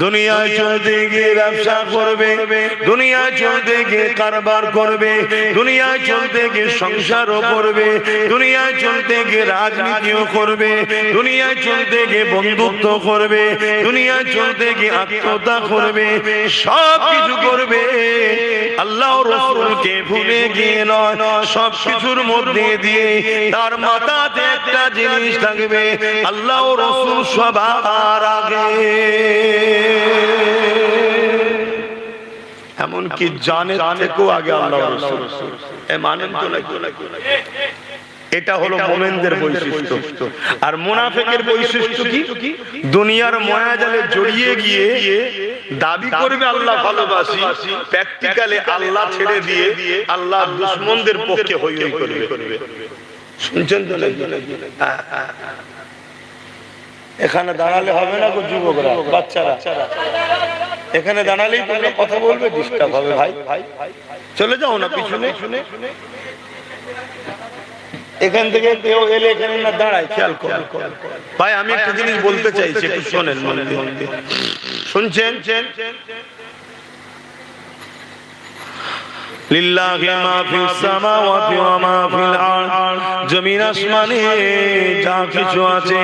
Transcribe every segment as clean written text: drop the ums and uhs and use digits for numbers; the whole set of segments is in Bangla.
দুনিয়ায় চলতে গিয়ে ব্যবসা করবে, দুনিয়ায় চলতে গিয়ে কারবার করবে, দুনিয়ায় চলতে গিয়ে সংসারও করবে, দুনিয়ায় চলতে গিয়ে রাজনীতিও করবে, দুনিয়ায় চলতে গিয়ে বন্ধুত্ব করবে, দুনিয়ায় চলতে গিয়ে আত্মহত্যা করবে, সব কিছু করবে। আল্লাহ রাসূলকে ভুলে গিয়ে নয়, সব কিছুর মধ্যে দিয়ে তার মাথাতে একটা জিনিস থাকবে, আল্লাহ রাসূল সবার আগে। এমনকি জানের থেকেও আগে আল্লাহ রাসূল। এ মানেন তো নাকি? এটা হলো মুমিনদের বৈশিষ্ট্য। আর মুনাফিকের বৈশিষ্ট্য কি? দুনিয়ার মায়াজালে জড়িয়ে গিয়ে দাবি করবে আল্লাহ ভালোবাসি, প্র্যাকটিক্যালি আল্লাহ ছেড়ে দিয়ে আল্লাহর দুশমনদের পক্ষে হই হই করবে। শুনছেন তো নাকি? এখানে দাঁড়ালে হবে না গো যুবকরা, বাচ্চারা এখানে দাঁড়ালেই তোমরা কথা বলবে, ডিস্টার্ব হবে। ভাই চলে যাও না পিছনে, এখান থেকে কেউ এলে এখানে না দাঁড়ায়, খেয়াল করো। ভাই আমি একটা জিনিস বলতে চাইছি, একটু শোনেন মন দিয়ে। শুনছেন? লিল্লাহি মা ফিস সামাওয়াতি ওয়া মা ফিল আরদ, জমিন আসমানে যা কিছু আছে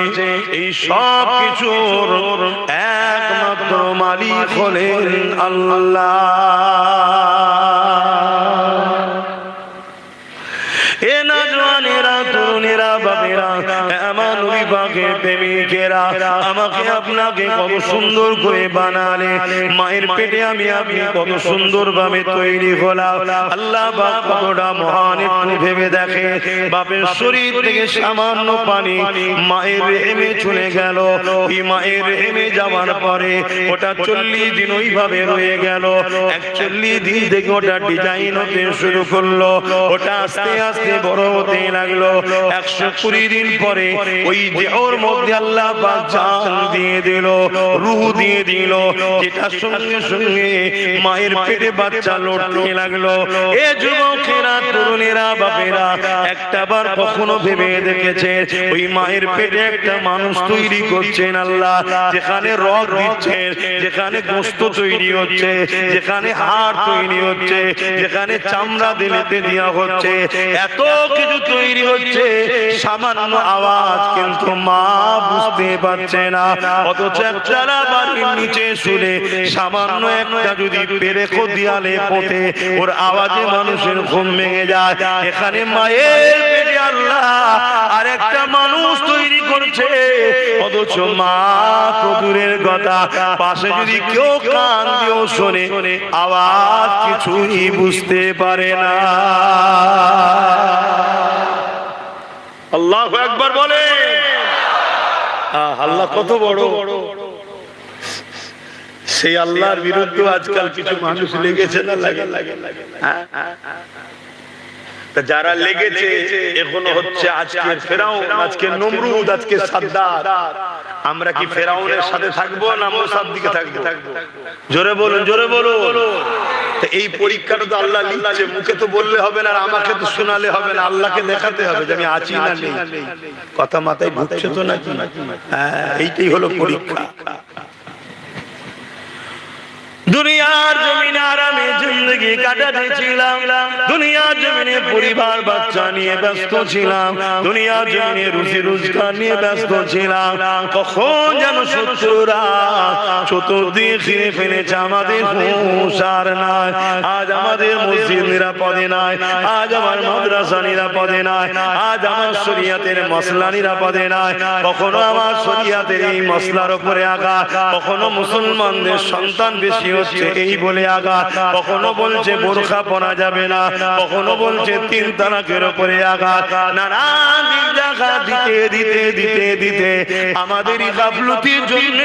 এই সব কিছুর একমাত্র মালিক হলেন আল্লাহ। এ নওজওয়ানেরা, তরুণেরা, বাবেরা, আমার নবী পাকের প্রেমিকেরা, আমাকে আপনাকে কত সুন্দর করে বানালে, মায়ের পেটে আমি আপনি কত সুন্দর ভাবে তৈরি হলাম। আল্লাহ পাক কতটা মহান একটু ভেবে দেখে। বাপের শরীর থেকে সামান্য পানি মায়ের রেহেমে চলে গেল, এই মায়ের রেহেমে যাওয়ার পরে ওটা 40 দিন ওইভাবে রয়ে গেল। 41 দিন থেকে ওটা ডিজাইন হতে শুরু করলো, ওটা আস্তে আস্তে বড় হতে লাগলো। 120 দিন পরে ওই দেহর মধ্যে আল্লাহ পাক জান দিয়ে দিল, রূহ দিয়ে দিল, যেটা সঙ্গে সঙ্গে মায়ের পেটে বাচ্চা লড়তে লাগলো। এ যুবকেরা, তরুণেরা, বাপেরা, একটাবার কখনো ভেবে দেখেছে ওই মায়ের পেটে একটা মানুষ তৈরি করছেন আল্লাহ, যেখানে রগ দিচ্ছেন, যেখানে গোশত তৈরি হচ্ছে, যেখানে হাড় তৈরি হচ্ছে, যেখানে চামড়া দিলেতে দেওয়া হচ্ছে, এত কিছু তৈরি হচ্ছে, সামান্য আওয়াজ কিন্তু মা বুঝতে পারছে না। অথচ যারা বাড়ির নিচে শুনে সামান্য একটা যদি পেরেকো দেয়ালে পোতে, ওর আওয়াজে মানুষের ঘুম ভেঙে যায়। এখানে মায়ের পেটে আল্লাহ আর একটা মানুষ তৈরি করছে, অথচ মা তো দূরের কথা, পাশে যদি কেউ কান দিয়েও শোনে আওয়াজ কিছুই বুঝতে পারে না। আল্লাহু আকবার বলে। আল্লাহ কত বড়। সেই আল্লাহর বিরুদ্ধে আজকাল কিছু মানুষ লেগেছে না লাগে? তা যারা লেগেছে এখনো হচ্ছে আজকের ফেরাউন, আজকের নমরুদ, আজকের সাদ্দাত। আমরা কি ফেরাউনের সাথে থাকবো না মুসার দিকে থাকবো? জোরে বলুন, জোরে বলুন। এই পরীক্ষাটা তো আল্লাহ নিচ্ছে, মুখে তো বললে হবে না, আর আমাকে তো শোনালে হবে না, আল্লাহকে দেখাতে হবে যে আমি আছি না নেই। কথা মাথায় ঢুকছে তো নাকি? হ্যাঁ, এইটাই হলো পরীক্ষা। দুনিয়ার জমিনে আরামে জিন্দগি কাটাতেছিলাম, দুনিয়ার জমিনে পরিবার বাচ্চা নিয়ে ব্যস্ত ছিলাম, দুনিয়ার জমিনে রুজি রোজগার নিয়ে ব্যস্ত ছিলাম। কখন যেন শত্রুরা চতুর্দিকে ঘিরে ফেলেছে, আমাদের হুঁশ আর নাই। আজ আমাদের মসজিদ নিরাপদে নাই, আজ আমার মাদ্রাসা নিরাপদে নাই, আজ আমার শরিয়াতের মসলা নিরাপদে নাই। কখনো আমার শরিয়াতের এই মসলার উপরে আঘাত, কখনো মুসলমানদের সন্তান বেশি হচ্ছে এই বলে আঘাত, কখনো বলছে বোরখা পরা যাবে না, কখনো বলছে 3 তালাকের উপরে আঘাত। নানান জায়গা দিতে দিতে দিতে দিতে আমাদেরই গাফলতির জন্য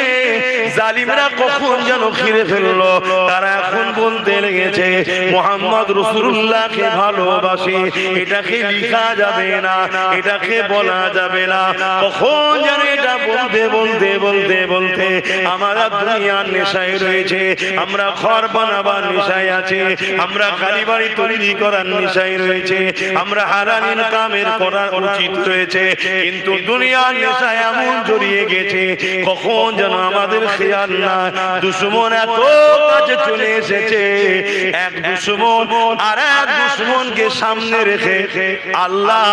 জালিমরা কখন যেন ঘিরে ফেললো। তারা এখন বলতে লেগেছে মুহাম্মদ রাসূলুল্লাহকে ভালোবাসি, এটাকে লেখা যাবে না, এটাকে বলা যাবে না। কখন যেন এটা বলতে বলতে বলতে বলতে আমরা দুনিয়ার নেশায় রয়েছে, আমরা ঘর বানাবার নেশায় আছি, আমরা গাড়ি বাড়ি তৈরি করার নেশায় রয়েছে, আমরা হারাম ইনকামের করার উচিত রয়েছে, কিন্তু দুনিয়ার নেশায় এমন জড়িয়ে গেছে কখন যেন আমাদের খেয়াল না। দুশ্মন এত কাছে চলে এসেছে, এক দুশ্মন আর এক দুশ্মনকে সামনে রেখে আল্লাহ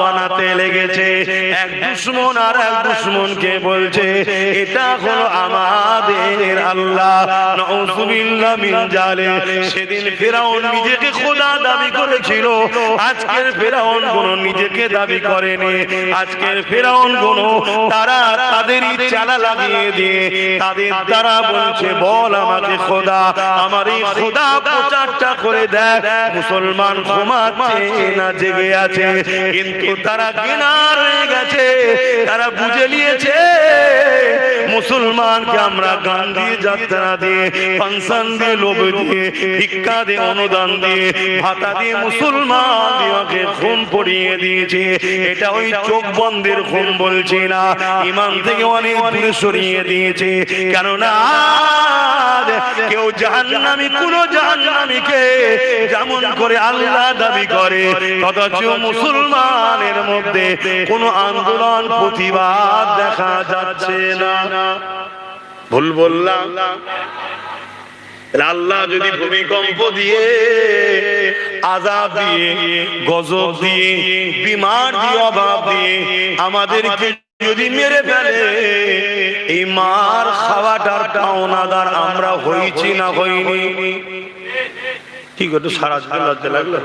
বানাতে লেগেছে। এক দুশ্মন আর এক দুশ্মনকে বলছে এটা হলো আমাদের আল্লাহ। নাউযুবিল্লাহ মিন জালিক। সেদিন ফিরআউন নিজেকে খোদা দাবি করেছিল, আজকের ফিরআউন কোনো নিজেকে দাবি করেনি। আজকের ফিরআউন কোনো তারা তাদেরই চালা লাগিয়ে দিয়ে তাদের দ্বারা বলছে বল আমাকে খোদা, আমার এই খোদা প্রচারটা করে দেয়। মুসলমান ঘুমাচ্ছে না জেগে আছে, কিন্তু তারা কিনার হয়ে গেছে, তারা বুঝে নিয়েছে মুসলমানকে আমরা গান দিয়ে, যাত্রা দিয়ে, ফাংশন দিয়ে, লোভ দিয়ে, ভিক্ষা দিয়ে, অনুদান দিয়ে, ভাতা দিয়ে মুসলমান দিওকে খুন পড়িয়ে দিয়েছে। এটা ওই চোখ বন্ধের খুন বলছি না, ইমান থেকে অনেক দূরে সরিয়ে দিয়েছে। কেননা কেউ জাহান্নামী কোন জাহান্নামীকে যেমন করে আল্লাহ দাবি করে, অথচ মুসলমানের মধ্যে কোন আন্দোলন প্রতিবাদ দেখা যাচ্ছে না। ভুল বললাম? আল্লাহ যদি ভূমিকম্প দিয়ে, আযাব দিয়ে, গজব দিয়ে, বিমার দিয়ে, অভাব দিয়ে আমাদেরকে যদি মেরে ফেলে, এই মার খাওয়াটার পাওনাদার আমরা হইছি না হইনি? ঠিক একটু সারা লজ্জা লাগলো?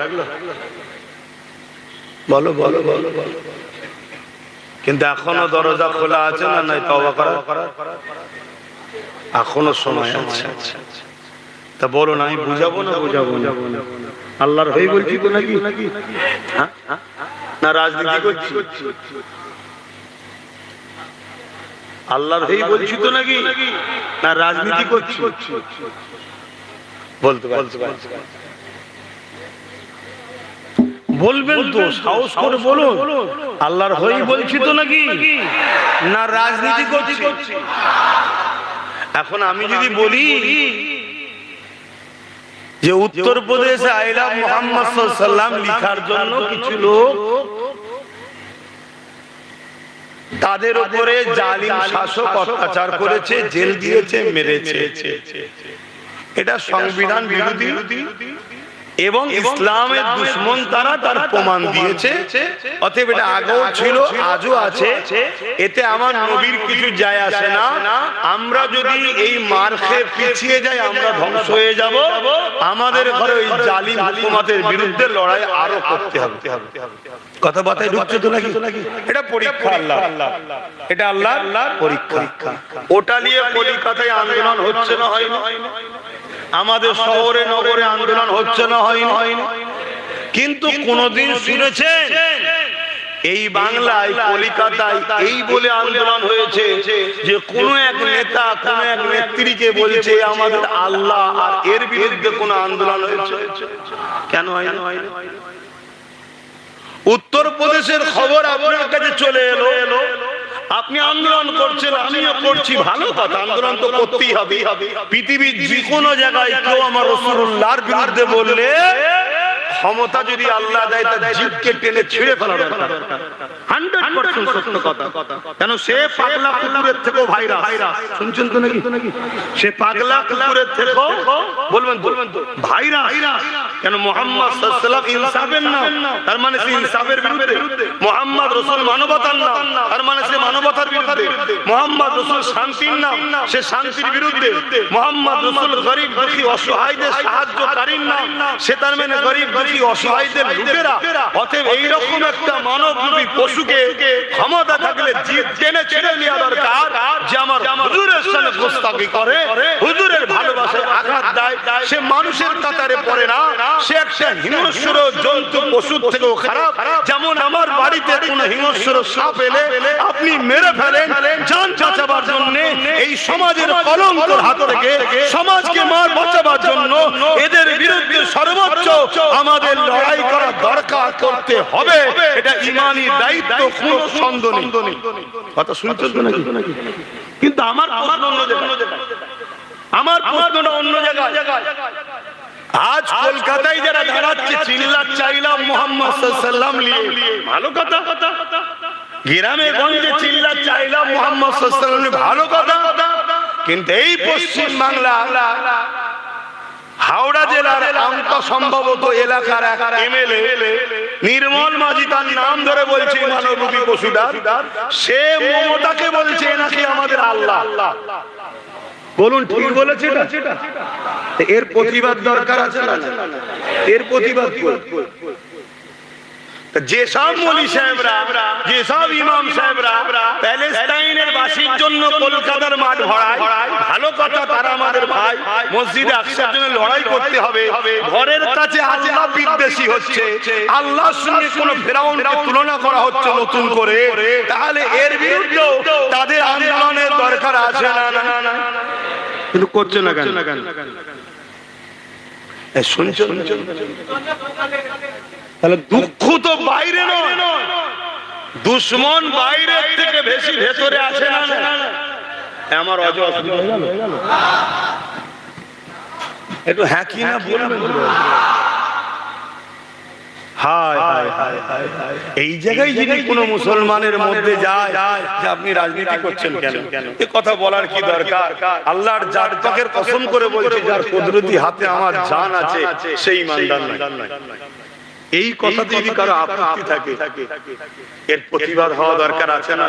বলো বলো বলো বলো। কিন্তু এখনো দরজা খোলা আছে না নাই তওবা করার? এখনো সময় আছে। তা বলো না, আমি বুঝাবো না বুঝাবো না? আল্লাহর হয়ে বলছি তো নাকি? না রাজনীতি করছি? আল্লাহর হয়ে বলছি তো নাকি? না রাজনীতি করছি? বলতে পারছি। বলবেন তো, সাহস করে বলুন। আল্লাহর হয়ে বলছি তো নাকি? না রাজনীতি করছি? এখন আমি যদি বলি যে উত্তরপ্রদেশে আই লাভ মুহাম্মদ সাল্লাল্লাহু আলাইহি ওয়াসাল্লাম লেখার জন্য কিছু লোক তাদের উপরে জালিম শাসক অত্যাচার করেছে, জেল দিয়েছে, মেরেছে, এটা সংবিধান বিরোধী এবং ইসলামের দুশমন তারা, তার প্রমাণ দিয়েছে। অতএব এটা আগেও ছিল, আজও আছে, এতে আমার নবীর কিছু যায় আসে না। আমরা যদি এই মার খেয়ে পিছিয়ে যাই আমরা ধ্বংস হয়ে যাব। আমাদের ঘরে ওই জালিম হুকুমতের বিরুদ্ধে লড়াই আরো করতে হবে। কথাবার্তায় ঢুকছে তো নাকি? এটা পরীক্ষা আল্লাহ, এটা আল্লাহর পরীক্ষা। ওটা নিয়ে কলিকাতায় আন্দোলন হচ্ছে না হয় না? আমাদের শহরে নগরে আন্দোলন হচ্ছে না হয় না? কিন্তু কোনদিন শুনেছেন এই বাংলায় কলিকাতায় এই বলে আন্দোলন হয়েছে যে কোন এক নেতা কোন এক নেত্রীকে বলছে আমাদের আল্লাহ, আর এর বিরুদ্ধে কোন আন্দোলন হয়েছে? কেন হয় না? উত্তরপ্রদেশের খবর আপনার কাছে চলে এলো, আপনি আন্দোলন করছেন, আমিও করছি, ভালো কথা, আন্দোলন তো করতেই হবে। পৃথিবীর যে কোনো জায়গায় কেউ আমার রাসূলুল্লাহর বিরুদ্ধে বললে ক্ষমতা যদি আল্লাহ দেয় তার জিভকে টেনে ছিঁড়ে ফেলা দরকার। 100% সত্য কথা। কেন সে পাগলা কুকুরের থেকেও ভাইরাস। শুনছেন তো নাকি? সে পাগলা কুকুরের থেকেও বলবেন তো ভাইরাস। কেন মুহাম্মদ সাল্লাল্লাহু আলাইহি ওয়াসাল্লাম ইনসাফের নাম, তার মানে সে ইনসাফের বিরুদ্ধে। মুহাম্মদ রাসূল মানবতার নাম, তার মানে সে মানবতার বিরুদ্ধে। মুহাম্মদ রাসূল শান্তির নাম, সে শান্তির বিরুদ্ধে। মুহাম্মদ রাসূল গরীব দুঃখী অসহায়দের সাহায্যকারীর নাম, সে তার মানে গরীব দুঃখী অসহায়দের লুটেরা। অতএব এইরকম একটা মানবরূপী পশুকে ক্ষমতা থাকলে জিভ টেনে ছেড়ে নেওয়া দরকার, যে আমার হুজুরের সামনে গোস্তাকি করে, হুজুরের ভালোবাসায় আঘাত দেয়, সে মানুষের কাতারে পড়ে না, সে একটা হিংস্র জন্তু পশুর থেকেও খারাপ। যেমন আমার বাড়িতে কোন হিংস্র সাপ এলে আপনি মেরে ফেলেন জান বাঁচাবার জন্য, এই সমাজের কলঙ্কের হাত থেকে সমাজকে মার বাঁচাবার জন্য এদের বিরুদ্ধে সর্বোচ্চ আমাদের লড়াই করা দরকার, করতে হবে। এটা ঈমানি দায়িত্ব, কোনো সন্দেহ নেই। কথা শুনছেন তো নাকি? কিন্তু আমার প্রশ্ন অন্য জায়গায়, আমার প্রশ্নটা অন্য জায়গায়। আজ কলকাতায় যারা দাঁড়াচ্ছে চিল্লার চাইলাম মোহাম্মদ সাল্লাল্লাহু আলাইহি ওয়াসাল্লাম, ভালো কথা। গ্রামে গঞ্জে চিল্লার চাইলাম মোহাম্মদ সাল্লাল্লাহু আলাইহি ওয়াসাল্লাম, ভালো কথা। কিন্তু এই পশ্চিম বাংলা হাওড়া জেলার আমতা সম্ভবত এলাকার এক এমএলএ নির্মল মাঝি, তার নাম ধরে বলছে মানবরূপী পশুদার, সে মমতাকে বলছে নাকি আমাদের আল্লাহ। বলুন ঠিক বলেছে এটা? এর প্রতিবাদ দরকার আছে না? এর প্রতিবাদ যেসব মৌলী সাহেবরা, যেসব ইমাম সাহেবরা প্যালেস্টাইনের বাসীর জন্য কলকাতার মাঠ ভরায়, ভালো কথা, তারা আমাদের ভাই। মসজিদে আকসার জন্য লড়াই করতে হবে। ঘরের কাছে আল্লাহ বিদ্বেষী হচ্ছে, আল্লাহর সঙ্গে কোন ফেরাউনকে তুলনা করা হচ্ছে নতুন করে, তাহলে এর বিরুদ্ধে তাদের আন্দোলনের দরকার আছে না? কিন্তু করছে না কেন? শুনছেন? তাহলে দুঃখ তো বাইরে নয়, দুশ্মন বাইরের থেকে বেশি ভেতরে আসে না? আমার অসুবিধা হয়ে গেল একটু, হ্যাঁ কি না বলবেন? এই জায়গায় যদি কোনো মুসলমানের মধ্যে যায় যে আপনি রাজনীতি করছেন কেন, এ কথা বলার কি দরকার? আল্লাহর জাত পাকের কসম করে বলছে, যার কুদরতি হাতে আমার জান আছে সেই ইমানদার নয়। এই কথাতে যদি কারো আপত্তি থাকে, এর প্রতিবাদ হওয়া দরকার আছে না?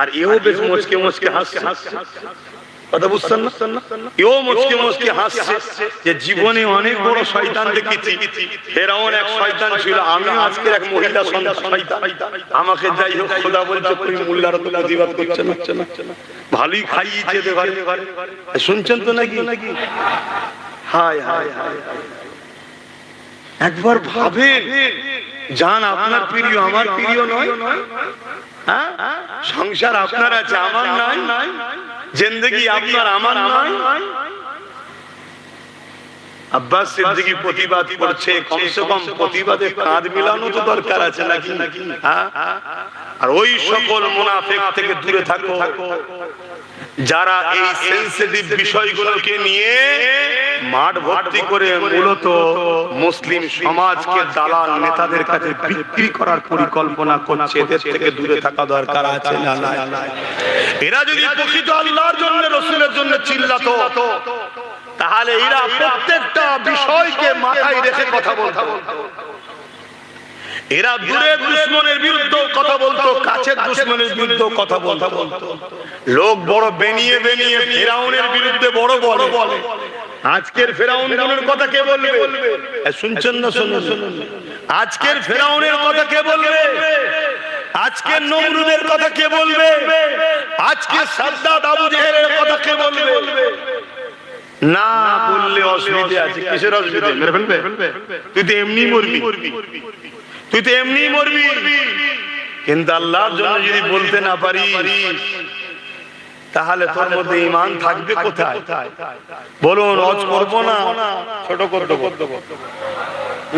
আর এও বেশ মুচকে মুচকে হাসছে, কথা বুঝছেন না? এও মুচকে মুচকে হাসছে যে জীবনে অনেক বড় শয়তান দেখেছি, ফেরাউন এক শয়তান ছিল, আমি আজকের এক মহিলা শয়তান। আমাকে যাই হোক খোদা বলছে তুমি মোল্লার তো প্রতিবাদ করছে না, ভালোই খাইয়েছে দে ভাই। শুনছেন তো নাকি? হায় হায় হায়, একবার ভাবেন, জান আপনার প্রিয় আমার প্রিয় নয়, সংসার আপনার আছে আমার নাই, জিন্দেগি আপনার আমার নয়। আব্বাস সিদ্দিকী প্রতিবাদ করছে, কমসে কম প্রতিবাদে কাঁধ মিলানো তো দরকার আছে নাকি? আর ওই সকল মুনাফিক থেকে দূরে থাকো যারা এই সেনসিটিভ বিষয়গুলোকে নিয়ে মাঠ ভর্তি করে মূলত মুসলিম সমাজকে দালাল নেতাদের কাছে বিক্রি করার পরিকল্পনা করছে, এদের থেকে দূরে থাকা দরকার আছে না? এরা যদি প্রকৃত আল্লাহর জন্য, রাসূলের জন্য চিল্লাতো, তাহলে এরা প্রত্যেকটা বিষয়কে মাথায় রেখে কথা বলতো। এরা দূরের দুশমনের বিরুদ্ধে কথা বলতো, কাছের দুশমনের বিরুদ্ধে কথা বলতো। লোক বড় বেনিয়ে ফেরাউনের বিরুদ্ধে বড় বলে। আজকের ফেরাউনের কথা কে বলবে? শুনছেন না? শুনুন, আজকের ফেরাউনের কথা কে বলবে? আজকের নমরুদের কথা কে বলবে? আজকে সাদ্দাত আবু জেহেলের কথা কে বলবে? না বললে অসুবিধা আছে। কিসের অসুবিধা? মেরে ফেলবে? তুই তো এমনি মরবি, কিন্তু আল্লাহর জন্য যদি বলতে না পারিস, তাহলে তোর মধ্যে ঈমান থাকবে কোথায়? বলুন, হজ করবো না, ছোট করতে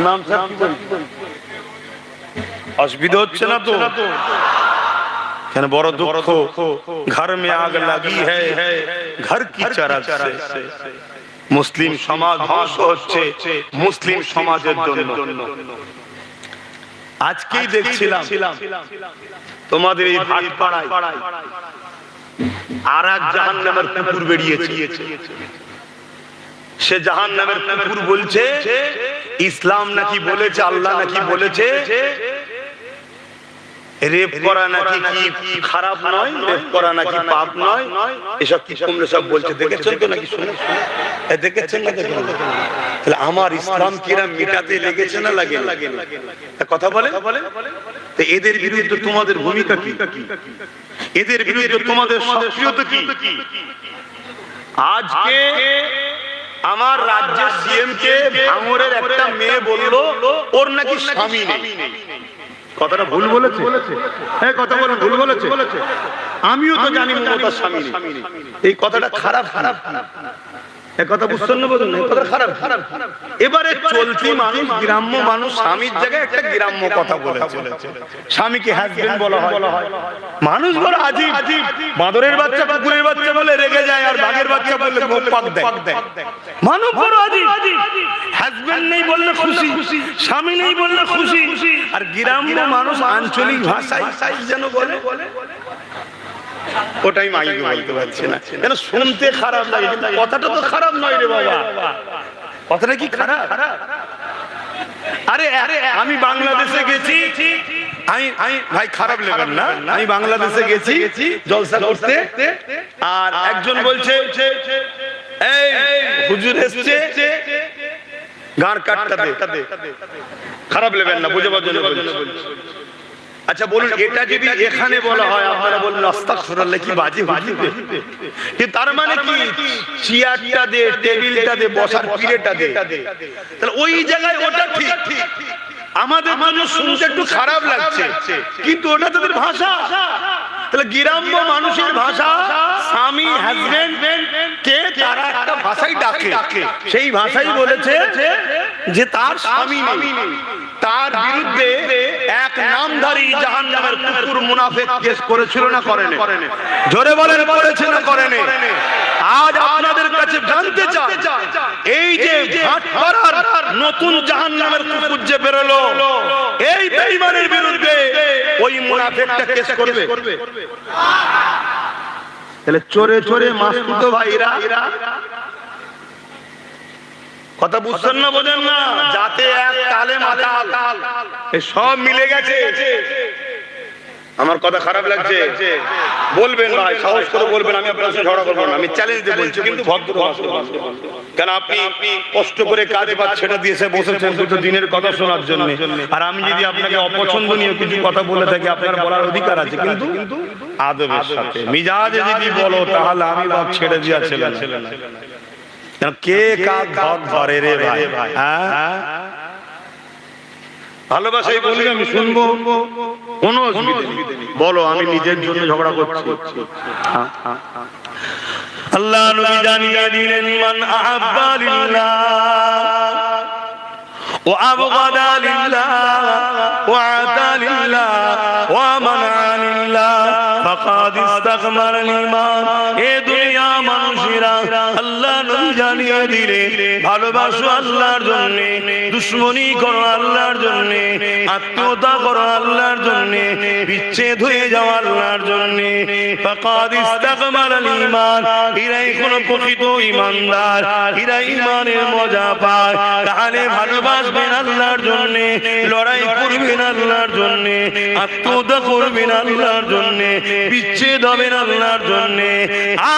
ইমাম সাহেব কি বলছেন? অসুবিধা হচ্ছে না তো? কেন? বড় দুঃখ, ঘর মে আগ লাগি হ্যায়, ঘর কি চরক সে মুসলিম সমাজ ধ্বংস হচ্ছে মুসলিম সমাজের জন্য। আজকেই দেখছিলাম তোমাদের এই ভাটপাড়ায় আর এক জাহান্নামের কুকুর বেরিয়েছে। সে জাহান্নামের কুকুর বলছে ইসলাম নাকি বলেছে, আল্লাহ নাকি বলেছে রেপ করা নাকি কি খারাপ নয়, রেপ করা নাকি পাপ নয়, এসব কি তোমরা সব বলছে। দেখেছেন তো নাকি? শুনে দেখেছেন না? তাহলে আমার ইসলাম কিরা মিটাতে লেগেছে না লাগে? কথা বলে। এদের বিরুদ্ধে তোমাদের ভূমিকা কি? এদের বিরুদ্ধে তোমাদের সক্রিয়তা কি? আজকে আমার রাজ্যের সিএম কে ভাঙড়ের একটা মেয়ে বলল ওর নাকি স্বামী নেই। কথাটা ভুল বলেছে? হ্যাঁ, কথা বলেন, ভুল বলেছে। আমিও তো জানি মমতার স্বামী নেই। এই কথাটা খারাপ। কথা বুঝছেন না? বলুন কথা খারাপ খারাপ। এবারে চলতি মানুষ, গ্রাম্য মানুষ স্বামীর জায়গায় একটা গ্রাম্য কথা বলেছে। স্বামীকে হাজবেন্ড বলা হয়। মানুষ বড় আজীব। বাঁদরের বাচ্চা কুকুরের বাচ্চা বলে রেগে যায়, আর বাঘের বাচ্চা বললে মুখ পাক দেয়। মানুষ বড় আজীব। হাজবেন্ড নেই বললে খুশি, স্বামী নেই বললে খুশি, আর গ্রাম্য মানুষ আঞ্চলিক ভাষায় যেন বলে ওটাই মাইকে বলতে পারছে না, কেন শুনতে খারাপ লাগে, কিন্তু কথাটা তো খারাপ নয় রে বাবা। কথাটা কি খারাপ? আরে আমি বাংলাদেশে গেছি, আমি ভাই খারাপ লেবেন না, আমি বাংলাদেশে গেছি জলসা করতে, আর একজন বলছে এই হুজুর এসছে গাঁর কাটটা দে। খারাপ লেবেন না, বুঝে পাওয়ার জন্য বলছি। আচ্ছা বলুন, এটা যদি এখানে বলা হয় আপনারা বললেন আস্তাগফিরুল্লাহ, কি বাজে হুজুর। কি তার মানে কি চেয়ারটা দে, টেবিলটা দে, বসার পিড়েটা দে, তাহলে ওই জায়গায় ওটা ঠিক। আমাদের মানুষ শুনতে একটু খারাপ লাগছে, কিন্তু ওটা তাদের ভাষা। তাহলে গ্রাম্য মানুষের ভাষা, স্বামী হাজবেন্ড কে তারা একটা ভাষাই ডাকে, সেই ভাষাই বলেছে যে তার স্বামী নেই, তার বিরুদ্ধে এক নামধারী জাহান্নামের কুকুর মুনাফিক কেস করেছিল না করেনি? জোরে বলেন করেছে না করেনি? আজ আপনাদের কাছে জানতে চাই, এই যে ভাটপাড়ার নতুন জাহান্নামের কুকুর যে বেরোলো, এই বেঈমানের বিরুদ্ধে ওই মুনাফিকটা কেস করবে? তাহলে চোরে চোরে মাসতুতো ভাইরা, কথা বুঝছেন না? বোঝেন না? যাতে এক তালে মাতাল, এই সব মিলে গেছে। আমার কথা খারাপ লাগছে বলবেন ভাই, সাহস করে বলবেন, আমি আপনার সাথে ঝগড়া করবো না, আমি চ্যালেঞ্জ দিয়ে বলছি, কিন্তু ভদ্র ভাষায়। কেন আপনি কষ্ট করে কাজ বাজ ছেড়ে দিয়েছে বসেছেন দুটো দিনের কথা শোনার জন্য, আর আমি যদি আপনাকে অপছন্দনীয় কিছু কথা বলে থাকি আপনার বলার অধিকার আছে, কিন্তু আদবের সাথে মিজাজে যদি বলো তাহলে আমি বাপ ছেড়ে দিয়া ছেলে না। কে কাজ ধরে রে ভাই? ভালোবাসাই বলি, আমি শুনবো, কোনো অসুবিধা নেই, বলো, আমি নিজের জন্য ঝগড়া করছি। আল্লাহ নবী জানিয়ে দিলেন, মান আহাব্বা লিল্লাহ ওয়া আবগাদা লিল্লাহ ওয়া আতা লিল্লাহ ওয়া মানা লিল্লাহ ফাকাদ ইস্তাগমার ঈমান। এ দুনিয়া মানুষেরা, আল্লাহ নবী জানিয়ে দিলেন, ভালোবাসো আল্লাহর জন্য, দুশমনি করো আল্লাহর জন্য, আত্মীয়তা করো আল্লাহর জন্য, বিচ্ছেদ হয়ে যাও আল্লাহর জন্য। ফাকাদ ইস্তাগমার ঈমান, এরাই কোন প্রকৃত ঈমানদার, এরা ঈমানের মজা পায়। তাহলে ভালোবাসবেন আল্লাহর জন্য, লড়াই করবেন আল্লাহর জন্য, আত্মীয়তা করবেন আল্লাহর জন্য, বিচ্ছেদ হবেন আল্লাহর জন্য।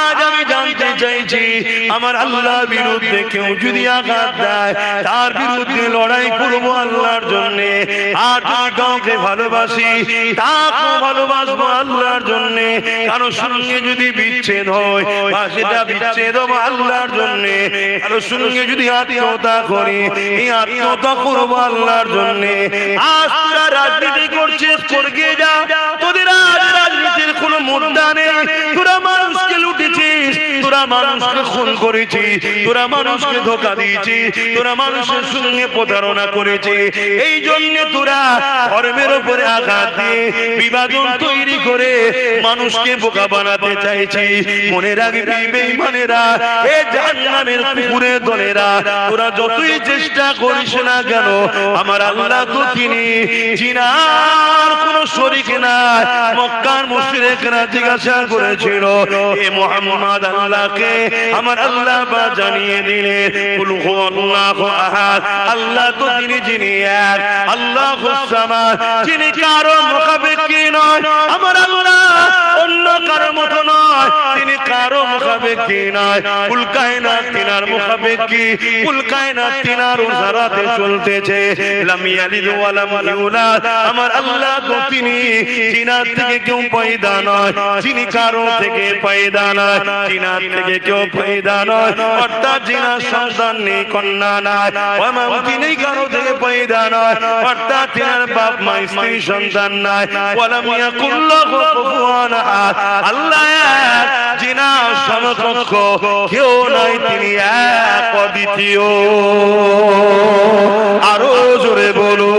আজ আমি জানতে চাইছি, আমার আল্লাহর বিরুদ্ধে কেউ যদি আঘাত দেয়, তার বিরুদ্ধে লড়াই করবো আল্লাহর জন্য। আর যদি কাউকে ভালোবাসি, তাকেও ভালোবাসবো আল্লাহর জন্য। কারো সঙ্গে যদি বিচ্ছেদ হয়, সেটা বিচ্ছেদ হবো আল্লাহর জন্য। কারো সঙ্গে যদি আত্মীয়তা করি, এই আত্মীয়তা করবো আল্লাহর জন্য। আজ তোরা রাজনীতি করছিস, করগে যা, তোদের আজ রাজনীতির কোনো মুদ্রা নেই। তোরা মানুষকে লুটেছিস, তোরা মানুষকে খুন করেছিস, তোরা মানুষকে ধোঁকা দিয়েছিস, তোরা মানুষের সঙ্গে প্রতারণা করেছিস। এই জন্য তোরা ধর্মের উপরে আঘাত দিয়ে বিভাজন তৈরি করে মানুষকে বোকা বানাতে চাইছিস। মনে রাখবি বেঈমানেরা, এ জাহান্নামের কুকুরের দলেরা, তোরা যতই চেষ্টা করিস না কেন, আমার আল্লাহ তো তিনি জিনার কোন শরীক নাই। মক্কার মুশরিকরা জিজ্ঞাসা করেছিল, এ মুহাম্মদ আল্লাহকে, আমার আল্লাহ বা জানিয়ে দিলেন, কুল হুয়াল্লাহু আহাদ, আল্লাহ তো তিনি যিনি এক, আল্লাহুস সামাদ, যিনি কারো মুখাপেক্ষী নয়। আমার আল্লাহ অন্য কারো মতো নয়, তিনি কারো মুখাপেক্ষী নয়। কুল কায়নাত তিনার মুখাপেক্ষী, কুল কায়নাত তিনার উসারাতে চলতেছে। লাম ইয়ালিদ ওয়া লাম ইউলাদ, আমার আল্লাহ তো তিনি জিনাত থেকে কেউ পয়দা নয়, যিনি কারো থেকে পয়দা নয়, জিনাত থেকে কেউ পয়দা নয়, অর্থাৎ জিনার সন্তান নেই, কন্যা নাই, ওয়া তিনি কারো থেকে পয়দা নয়, অর্থাৎ তিনার বাপ মা স্ত্রী সন্তান নাই। ওয়া লাম ইয়াকুল লাহু কুফুয়ান আহাদ, আহাদ, আল্লাহ এক, যিনার সমকক্ষ কেউ নাই, তিনি এক অদ্বিতীয়। আরো জোরে বলো।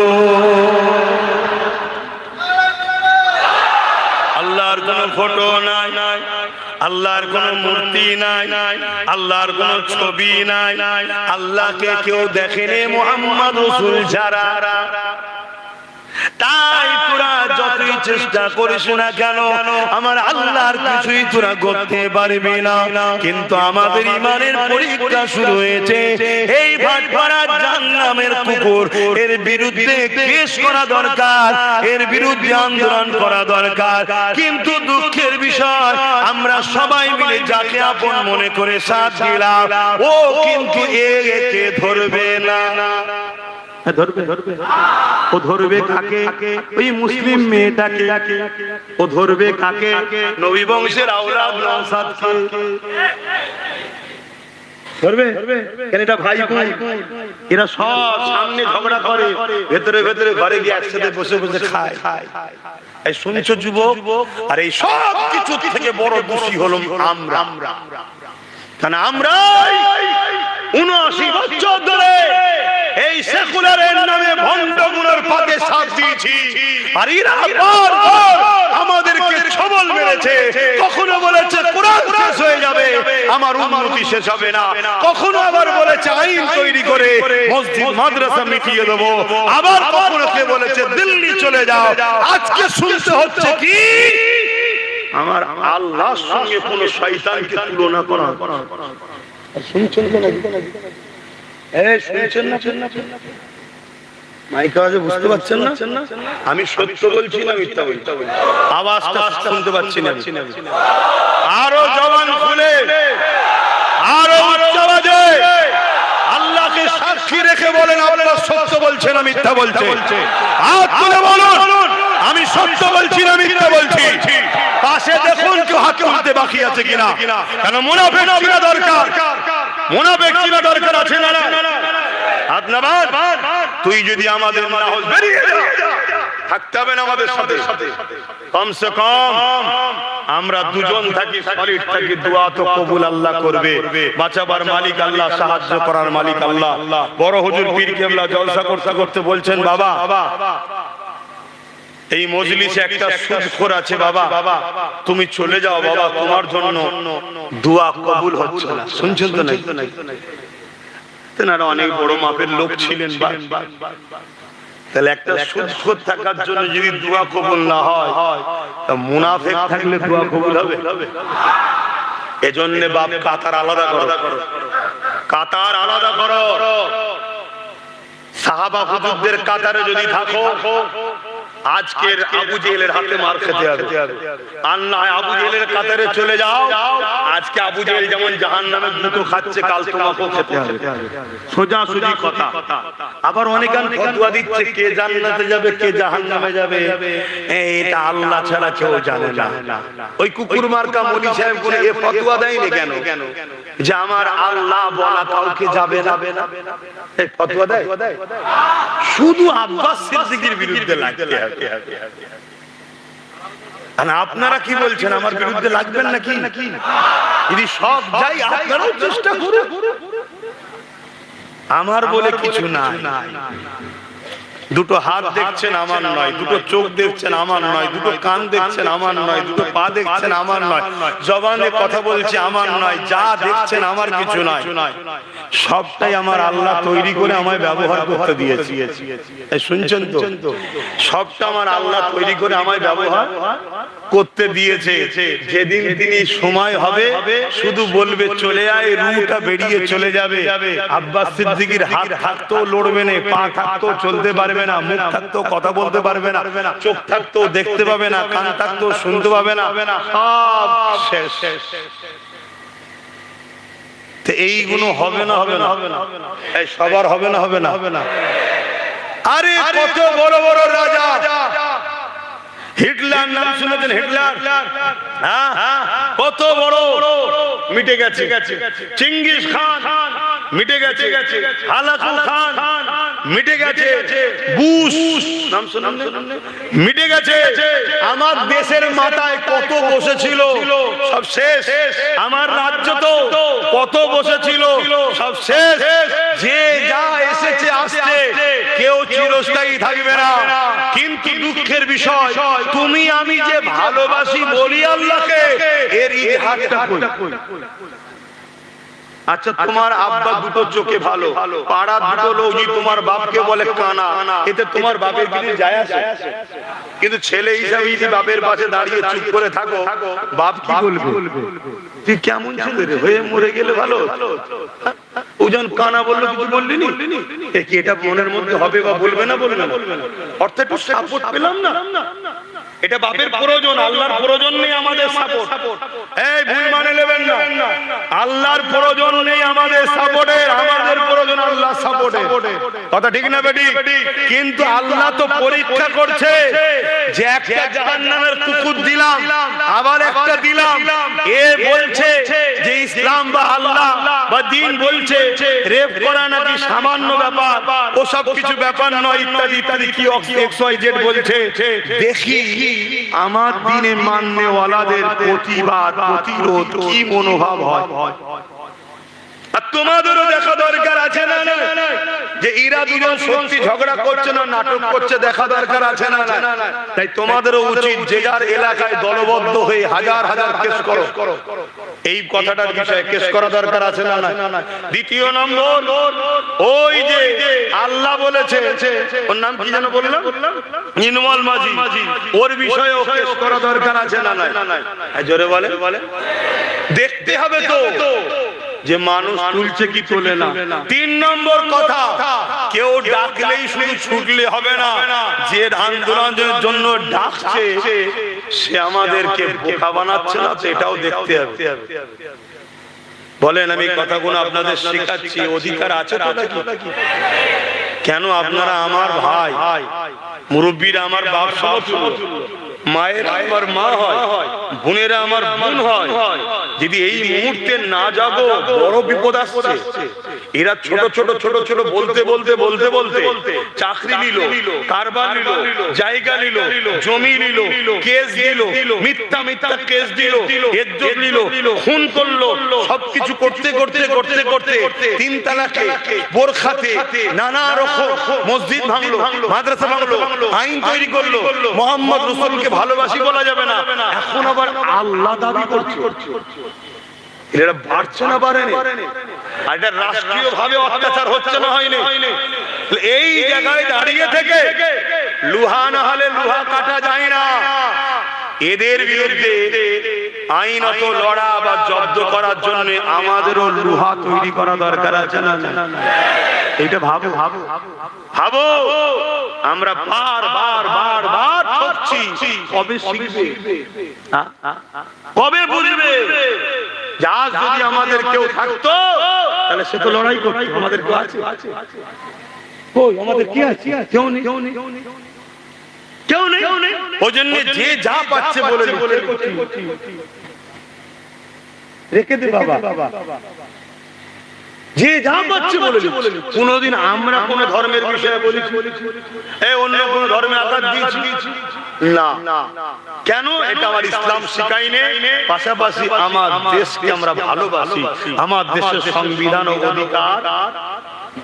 আল্লাহর কোন ফটো নাই, আল্লাহর কোন মূর্তি নাই, আল্লাহর কোন ছবি নাই, আল্লাহকে কেউ দেখেনি মুহাম্মদ রাসূল ছাড়া। তাই তোরা যতই চেষ্টা করিস না কেন আমার আল্লাহর কিছুই তোরা করতে পারবি না। কিন্তু আমাদের ইমানের পরীক্ষা শুরু হয়েছে। এই ভাটপাড়া জাহান্নামের কুকুর, এর বিরুদ্ধে কেস করা দরকার, এর বিরুদ্ধে আন্দোলন করা দরকার। কিন্তু দুঃখের বিষয় আমরা সবাই মিলে যাকে আপন মনে করে সাথ দিলাম, ও কিন্তু একে ধরবে না। ধরবে ও ধরবে কাকে? ওই মুসলিম মেয়েটাকে। ও ধরবে কাকে? নবী বংশের আওলাদ নওশাদকে ধরবে। কেন এটা ভাই ভাই, এরা সব সামনে ঝগড়া করে, ভেতরে ভেতরে ঘরে গিয়ে একসাথে বসে বসে খায়। এই শুনছো যুবক? আর এই সব কিছু থেকে বড় দোষী হলো আমরা। কারণ আমরা 79 বছর ধরে এই সেকুলারের নামে ভণ্ডগুলোর পাতে সাথ দিয়েছি। আর এরা বারবার আমাদেরকে ছবল মেরেছে। কখনো বলেছে কোরআন শেষ হয়ে যাবে, আমার উন্নতি শেষ হবে না। কখনো আবার বলেছে আইন তৈরি করে মসজিদ মাদ্রাসা মিটিয়ে দেবো। আবার কখনো কে বলেছে দিল্লি চলে যাও। আজকে শুনতে হচ্ছে কি আমার আল্লাহর সঙ্গে কোন শয়তানকে তুলনা করা। শুনছেন না? শুনছেন না? মাইক আওয়াজে বুঝতে পারছেন না? আমি সত্য বলছি না মিথ্যা বলছি? আওয়াজটা শুনতে পাচ্ছি না। আরো জবান খুলে, আরো উচ্চ আওয়াজে আল্লাহকে সাক্ষী রেখে বলেন আপনারা সত্য বলছেন না মিথ্যা বলছেন? হাত তুলে বলুন আমি সত্য বলছি না মিথ্যা বলছি। পাশে দেখুন কেউ হাত তুলতে বাকি আছে কিনা। কেন মুনাফিক চিনা দরকার, মুনাফিক চিনা দরকার আছে না? হাত নামান। তুই যদি আমাদের না হস বেরিয়ে যা, থাকতে হবে না আমাদের সাথে। কমসে কম আমরা দুজন থাকি, সলিড থাকি, দোয়া তো কবুল আল্লাহ করবে। বাঁচাবার মালিক আল্লাহ, সাহায্য করার মালিক আল্লাহ। বড় হুজুর পীর কেবলা জলসা করতে করতে বলছেন, বাবা এই মজলিসে একটা সুদখোর আছে বাবা, তুমি চলে যাও বাবা, তোমার জন্য দোয়া কবুল হচ্ছে না। শুনছেন তো? নাই তেনারা অনেক বড় মাপের লোক ছিলেন। তাহলে একটা সুদখোর থাকার জন্য যদি দোয়া কবুল না হয়, তা মুনাফিক থাকলে দোয়া কবুল হবে? এজন্য বাপ কাতার আলাদা করো, কাতার আলাদা করো। সাহাবা হুজুরদের কাতারে যদি থাকো, আজকের আবু জেহেলের হাতে মার খেতে হবে। আর না আবু জেহেলের কাতারে চলে যাও, আজকে আবু জেহেল যেমন জাহান্নামে দুটো খাচ্ছে, কাল তোমাকেও খেতে হবে। সোজা সুজি কথা। আবার অনেকান ফতোয়া দিচ্ছে কে জান্নাতে যাবে কে জাহান্নামে যাবে, এটা আল্লাহ ছাড়া কেউ জানে না। ওই কুকুর মার্কা মনি সাহেব করে এ ফতোয়া দেয়নি কেন যে আমার আল্লাহ বলা কাউকে যাবে না? এই ফতোয়া দেয় শুধু আব্বাস সিদ্দিকীর বিরুদ্ধে লাগতে হবে। আপনারা কি বলছেন, আমার বিরুদ্ধে লাগবেন নাকি? যদি সব যাই আপনারাও চেষ্টা করুন। আমার বলে কিছু নাই। দুটো হাত দেখছেন আমার নয়, দুটো চোখ দেখছেন আমার নয়, দুটো কান দেখছেন আমার নয়, দুটো পা দেখছেন আমার নয়, জবানে কথা বলছি আমার নয়, যা দেখছেন আমার কিছু নয়। সবটাই আমার আল্লাহ তৈরি করে আমায় ব্যবহার করতে দিয়েছে। শুনছেন তো? সবটা আমার আল্লাহ তৈরি করে আমায় ব্যবহার করতে দিয়েছে। যেদিন তিনি সময় হবে শুধু বলবে চলে আয়, রুহটা বেরিয়ে চলে যাবে। আব্বাস সিদ্দিকীর হাত থাকতেও লড়বে না, পা থাকতেও চলতে পারবে না, মুখ থাকতেও কথা বলতে পারবে না, চোখ থাকতেও দেখতে পাবে না, কান থাকতেও শুনতে পাবে না, সব শেষ। এইগুলো হবে না? হবে না? এই সবার হবে না? হবে না? আরে কত বড় বড় রাজা, হিটলার নাম শুনেছেন? হিটলার কত বড়, মিটে গেছে। চিঙ্গিস খান মিটে গেছে, হালাকু খান মিটে গেছে, বুশ নাম শুনুন, মিটে গেছে। আমার দেশের মাথায় কত বসেছিল সব শেষ, আমার রাজ্য তো কত বসেছিল সব শেষ। যে যা এসেছে আসছে, কেউ চিরস্থায়ী থাকবে না। কিন্তু দুঃখের বিষয়, তুমি আমি যে ভালোবাসি বলি আল্লাহকে, এর ইতিহাসটা কই? আচ্ছা, তোমার আব্বা দুটো চোখে ভালো, পাড়া দুটো লোকই তোমার বাপকে বলে কানা, এতে তোমার বাপের কিছু যায় আসে? কিন্তু ছেলে হিসাবে যদি বাপের পাশে দাঁড়িয়ে চুপ করে থাকো, বাপ কি বলবে? তুই কেমন ছেলে রে, হয়ে মরে গেলে ভালো। ওজন কানা বললো, কিছু বললি নি? কি এটা মনের মধ্যে হবে বা বলবে না? বলবে না। অর্থাৎ একটু সাপোর্ট পেলাম না। এটা বাপের প্রয়োজন, আল্লাহর প্রয়োজন নেই আমাদের সাপোর্ট। এই ভুল মানে নেবেন না, আল্লাহর প্রয়োজন নেই আমাদের সাপোর্টের, আমাদের প্রয়োজন আল্লাহর সাপোর্টের। কথা ঠিক না বেটি? কিন্তু আল্লাহ তো পরীক্ষা করছে যে একটা জাহান্নামের কুকুর দিলাম, আবার একটা দিলাম। এ বলছে যে ইসলাম বা আল্লাহ বা দ্বীন বলছে রেপ করা নাকি সামান্য ব্যাপার, ও সব কিছু ব্যাপার নয়, ইত্যাদি ইত্যাদি কি XYZ বলছে। দেখি আমার দিনে মাননেওয়ালাদের প্রতিবাদ প্রতিরোধ কি মনোভাব হয়। আর তোমাদেরও দেখা দরকার আছে না যে এরা দুজন সত্যি ঝগড়া করছে না নাটক করছে, দেখা দরকার আছে না? তাই তোমাদেরও উচিত যে যার এলাকায় দলবদ্ধ হয়ে হাজার হাজার কেস করো, এই কথাটার বিষয়ে কেস করা দরকার আছে না? দ্বিতীয় নম্বর, ওই যে আল্লাহ বলেছে, ওর নাম কি যেন বললাম, ইনওয়াল মাঝি, ওর বিষয়েও কেস করা দরকার আছে না? জোরে বলে, দেখতে হবে তো যে মানুষ তুলছে কি তোলে না। তিন নম্বর কথা, কেউ ডাকলেই শুধু ছুটলে হবে না, যে আন্দোলনের জন্য ডাকছে সে আমাদেরকে বোকা বানাচ্ছে না, এটাও দেখতে হবে। বলেন, আমি কথাগুলো আপনাদের শেখাচ্ছি, অধিকার আছে তো নাকি? কেন আপনারা আমার ভাই, মুরব্বীরা আমার বাপ সমতুল্য, মায়েরা আমার মা হয়, বোনেরা আমার বোন হয়। যদি এই মুহূর্তে না যাবো, বড় বিপদ আসছে। এরা ছোট ছোট ছোট ছোট বলতে বলতে বলতে বলতে চাকরি নিল, কারবার নিল, জায়গা নিল, জমি নিল, কেস দিল, মিথ্যা মিথ্যা কেস দিল, ইজ্জত নিল, খুন করলো, সবকিছু করতে করতে করতে করতে 3 তালাকে, বোরখাতে, নানা রকম মসজিদ ভাঙলো, মাদ্রাসা ভাঙলো, আইন তৈরি করলো, মোহাম্মদ রাসূলকে ভালোবাসি বলা যাবে না, এখন আবার আল্লাহ দাবি করছে। এরা বাড়ছে না বাড়েনি? আর এটা রাষ্ট্রীয় ভাবে অত্যাচার হচ্ছে না হয়নি? এই জায়গায় দাঁড়িয়ে থেকে লোহা না হলে লোহা কাটা যায় না। এদের বিরুদ্ধে আইনত লড়া বা জব্দ করার জন্য আমাদেরও লোহা তৈরি করা দরকার আছে না? এটা ভাবো ভাবো ভাবো। আমরা বার ঠকছি, কবে শিখবে? কবে বুঝবে? আজ যদি আমাদের কেউ থাকতো তাহলে সে তো লড়াই করতো। আমাদের কেউ আছে? কই আমাদের কি আছে? কেউ নেই, কেউ নেই। ওই জন্য যে যা পাচ্ছে বলে রেখে দে বাবা, যে যা পাচ্ছে বলে। কোনদিন আমরা কোন ধর্মের বিষয়ে বলেছি? অন্য কোন ধর্মে আঘাত দিয়েছি? না। কেন? এটা আমার ইসলাম শিখায়নি। পাশাপাশি আমার দেশকে আমরা ভালোবাসি, আমার দেশের সংবিধান ও অধিকার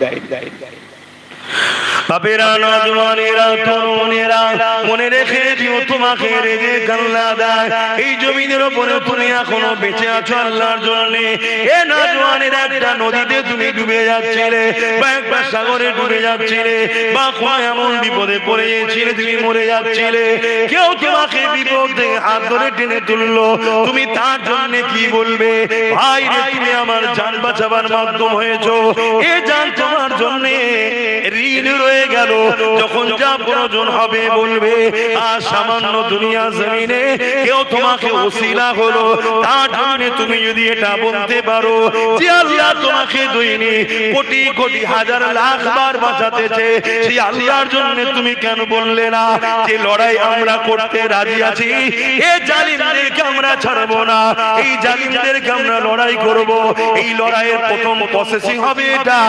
দেয়। বাপেরা, নওজওয়ানেরা, তরুণেরা, মনে রেখে দিও তোমাকে রেজে আল্লাহ দেয়। এই জমিনের উপরে তুমি এখনো বেঁচে আছো আল্লাহর জন্য। এ নওজওয়ানেরা, একটা নদীতে তুমি ডুবে যাচ্ছিলে, বা একটা সাগরে ডুবে যাচ্ছিলে, বা কোনো এমন বিপদে পড়ে গিয়েছিলে তুমি মরে যাচ্ছিলে, কেউ তোমাকে বিপদ থেকে হাত ধরে টেনে তুললো, তুমি তার জন্য কি বলবে? ভাই রে, তুমি আমার জান বাঁচাবার মাধ্যম হয়েছো, এ জান তোমার জন্য ঋণ রয়ে রয়ে গেল, যখন যা প্রয়োজন হবে বলবে। আর সামান্য দুনিয়া জমিনে কেউ তোমাকে ওসিলা হলো, তার জন্য তুমি যদি এটা বলতে পারো যে আল্লাহ তোমাকে দৈনিক কোটি কোটি হাজার লাখ বার বাঁচাতেছে, সেই আল্লাহর জন্য তুমি কেন বললে না যে লড়াই আমরা করতে রাজি আছি, এই জালিমদেরকে আমরা ছাড়বো না, এই জালিমদেরকে আমরা লড়াই করব। এই লড়াইয়ের প্রথম প্রসেসিং হবে এটা,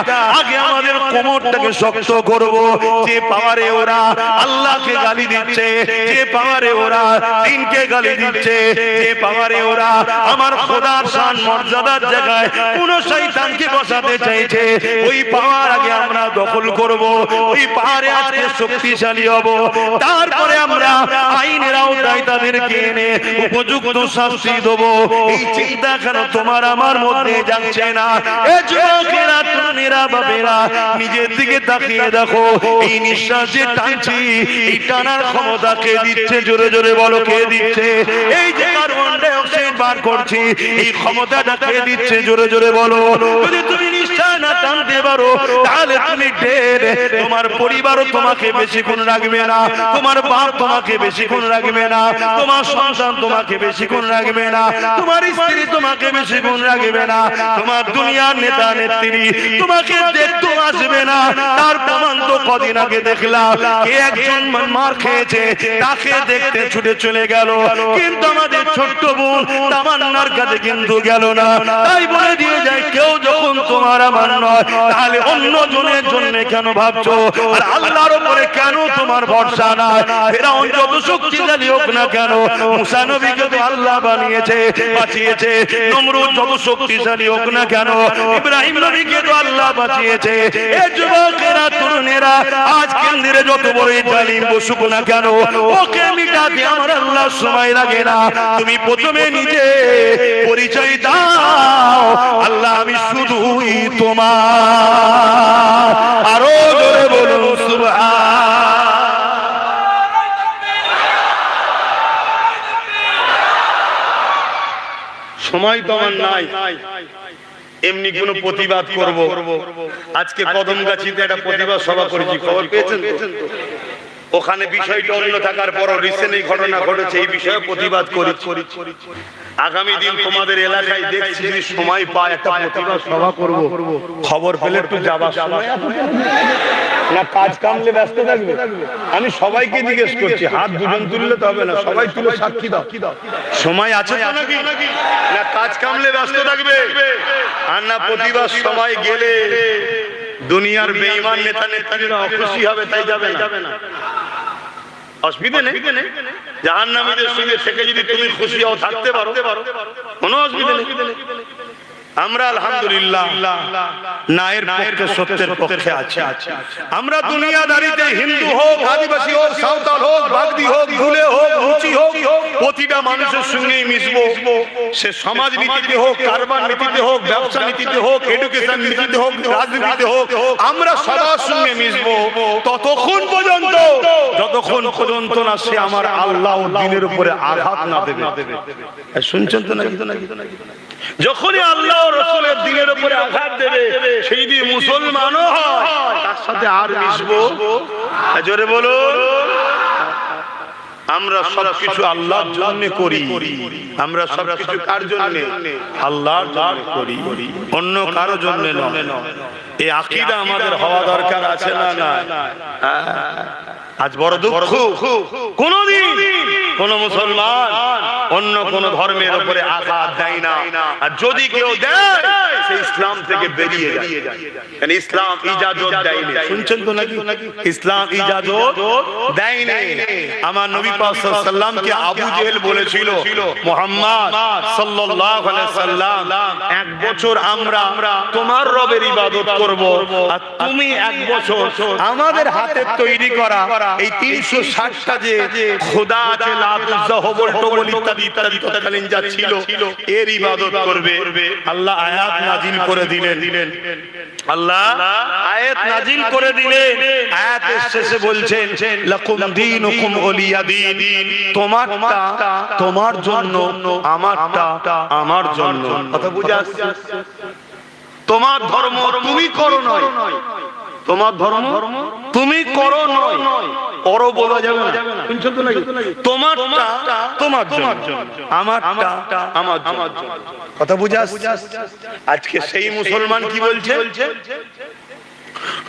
আগে আমাদের কোমরটাকে শক্ত করব। যে পাওয়ারে ওরা আল্লাহকে গালি দিচ্ছে, যে পাওয়ারে ওরা দিনকে গালি দিচ্ছে, যে পাওয়ারে ওরা আমার খোদার শান মর্যাদার জায়গায় কোন শয়তানকে বসাতে চাইছে, ওই পাওয়ার আগে আমরা দখল করব, ওই পাওয়ারে আজকে শক্তিশালী হব। তারপরে আমরা আইনের আওতায় তাদেরকে এনে উপযুক্ত শাস্তি দেব। এই চিন্তা কেন তোমার আমার মধ্যে যাচ্ছে না? এ যুবকেরা, তরুণেরা, বাবেরা, নিজের দিকে তাকিয়ে দেখো। এই নিঃশ্বাস যে টানছি, এই টানার ক্ষমতা কে দিচ্ছে? জোরে জোরে বলো, কে দিচ্ছে? এই যে কার্বন ডাই অক্সাইড বার করছি, এই ক্ষমতাটা কে দিচ্ছে? জোরে জোরে বলো। যদি তুমি নিঃশ্বাস না টানতে পারো, তাহলে তুমি ঢের। তোমার পরিবারও তোমাকে বেশিক্ষণ রাখবে না, তোমার বাপ তোমাকে বেশিক্ষণ রাখবে না, তোমার সন্তান তোমাকে বেশিক্ষণ রাখবে না, তোমার স্ত্রী তোমাকে বেশিক্ষণ রাখবে না, তোমার দুনিয়ার নেতা নেত্রী তোমাকে দেখতে আসবে না। তার প্রমাণ তো কদিন আগে দেখলাম, কে একজন মার খেয়েছে, তাকে দেখতে ছুটে চলে গেল, কিন্তু আমাদের ছোট্ট বোন তামান্নার কাছে কিন্তু গেল না। তাই বলে দিয়ে যায়, কেউ যখন তোমার আমার নয়, তাহলে অন্য জনের জন্য কেন ভাবছো? আর আল্লাহর উপরে কেন তোমার ভরসা নাই? ফেরাউন যত শক্তিশালী হোক না কেন, মুসা নবীকে তো আল্লাহ বানিয়েছে, বাঁচিয়েছে। নমরুদ যত শক্তিশালী হোক না কেন, ইব্রাহিম নবীকে তো আল্লাহ বাঁচিয়েছে। এই যুবকেরা, তরুণেরা, আজ কেন্দ্রে যত বড় জালিম বসুক না কেন, ওকে মিটাতে আমার আল্লাহ সময় লাগে না। তুমি প্রথমে নিজে পরিচয় দাও, আল্লাহ আমি শুধুই তোমার। আরো জোরে বলুন সুবহান। সময় তো আমার নাই এমনি কোন প্রতিবাদ করব। আজকে কদমগাছিতে একটা প্রতিবাদ সভা করেছি, খবর পেয়েছেন তো? ওখানে বিষয়টা অন্য থাকার পরও রিসেন্ট এই ঘটনা ঘটেছে, এই বিষয়ে প্রতিবাদ করি। আগামী দিন তোমাদের এলাকায় দেখছি যদি সময় পায় একটা প্রতিবাদ সভা করব। খবর পেলে একটু যাবার সময় না, কাজ কামলে ব্যস্ত থাকবে। আমি সবাইকে জিজ্ঞেস করছি, হাত দুজন তুললে তো হবে না, সবাই তুলে সাক্ষী দাও। সময় আছে তো নাকি? না কাজ কামলে ব্যস্ত থাকবে, আর না প্রতিবাদ সময় গেলে দুনিয়ার বেঈমান নেতা নেত্রীরা অখুশি হবে, তাই যাবে না। অসুবিধা নেই, জাহান্নামীদের সঙ্গে থেকে যদি তুমি খুশি হও, থাকতে পারো, কোনো অসুবিধা নেই। আমরা আলহামদুলিল্লাহ ন্যায়ের পক্ষে, সত্যের পক্ষে আছি। আমরা দুনিয়াদারিতে হিন্দু হোক, আদিবাসী হোক, সাঁওতাল হোক, বাগদি হোক, গুলে হোক, রুচি হোক, প্রতিটা মানুষের সঙ্গেই মিশবো। সে সমাজ নীতিতে হোক, কারবার নীতিতে হোক, ব্যবসা নীতিতে হোক, এডুকেশন নীতিতে হোক, রাজনীতিতে হোক, আমরা সবার সঙ্গে মিশবো ততক্ষণ পর্যন্ত যতক্ষণ পর্যন্ত না সে আমার আল্লাহ ও দ্বীনের উপরে আঘাত না দেবে। শুনছেন তো নাকি? যখনই আল্লাহ ও রাসূলের দ্বীনের উপরে আঘাত দেবে, সেই দিন মুসলমানও হয়, তার সাথে আর মিশবো। জোরে বলো। আমরা সবকিছু আল্লাহর জন্য করি, আমরা সবকিছু কার জন্য? আল্লাহর জন্য করি, অন্য কারো জন্য নয়। এই আকীদা আমাদের হওয়া দরকার আছে না? আজ বড় দুঃখ, কোনদিন কোন মুসলমান অন্য কোন ধর্মের উপরে আঘাত দেয় না, আর যদি কেউ দেয় সে ইসলাম থেকে বেরিয়ে যায়। কারণ ইসলাম ইজাজত দেয়নি। শুনছেন তো নাকি? ইসলাম ইজাজত দেয়নি। আমার নবী পাক সাল্লাল্লাহু আলাইহি সাল্লামকে আবু জেহেল বলেছিল, মুহাম্মদ সাল্লাল্লাহু আলাইহি সাল্লাম, এক বছর আমরা তোমার রবের ইবাদত করব, আর তুমি এক বছর আমাদের হাতে তৈরি করা এই 360টা যে খোদা আছে, লাত, উজ্জা, হবল, টবল ইত্যাদি ইত্যাদি তৎকালীন যা ছিল, এর ইবাদত করবে। আল্লাহ আয়াত নাজিল করে দিলেন, আল্লাহ আয়াত নাজিল করে দিলেন। আয়াতের শেষে বলছেন, লাকুম দীনুকুম ওলিয়া দীন, তোমারটা তোমার জন্য, আমারটা আমার জন্য। কথা বুঝে আসছে? তোমার ধর্ম তুমি করো নয়, তোমার ধর্ম তুমি করো নয়, করো বলা যাবে না। শুনছেন তো নাকি? তোমারটা তোমার জন্য, আমারটা আমার জন্য। কথা বুঝে আসছে? আজকে সেই মুসলমান কি বলছে?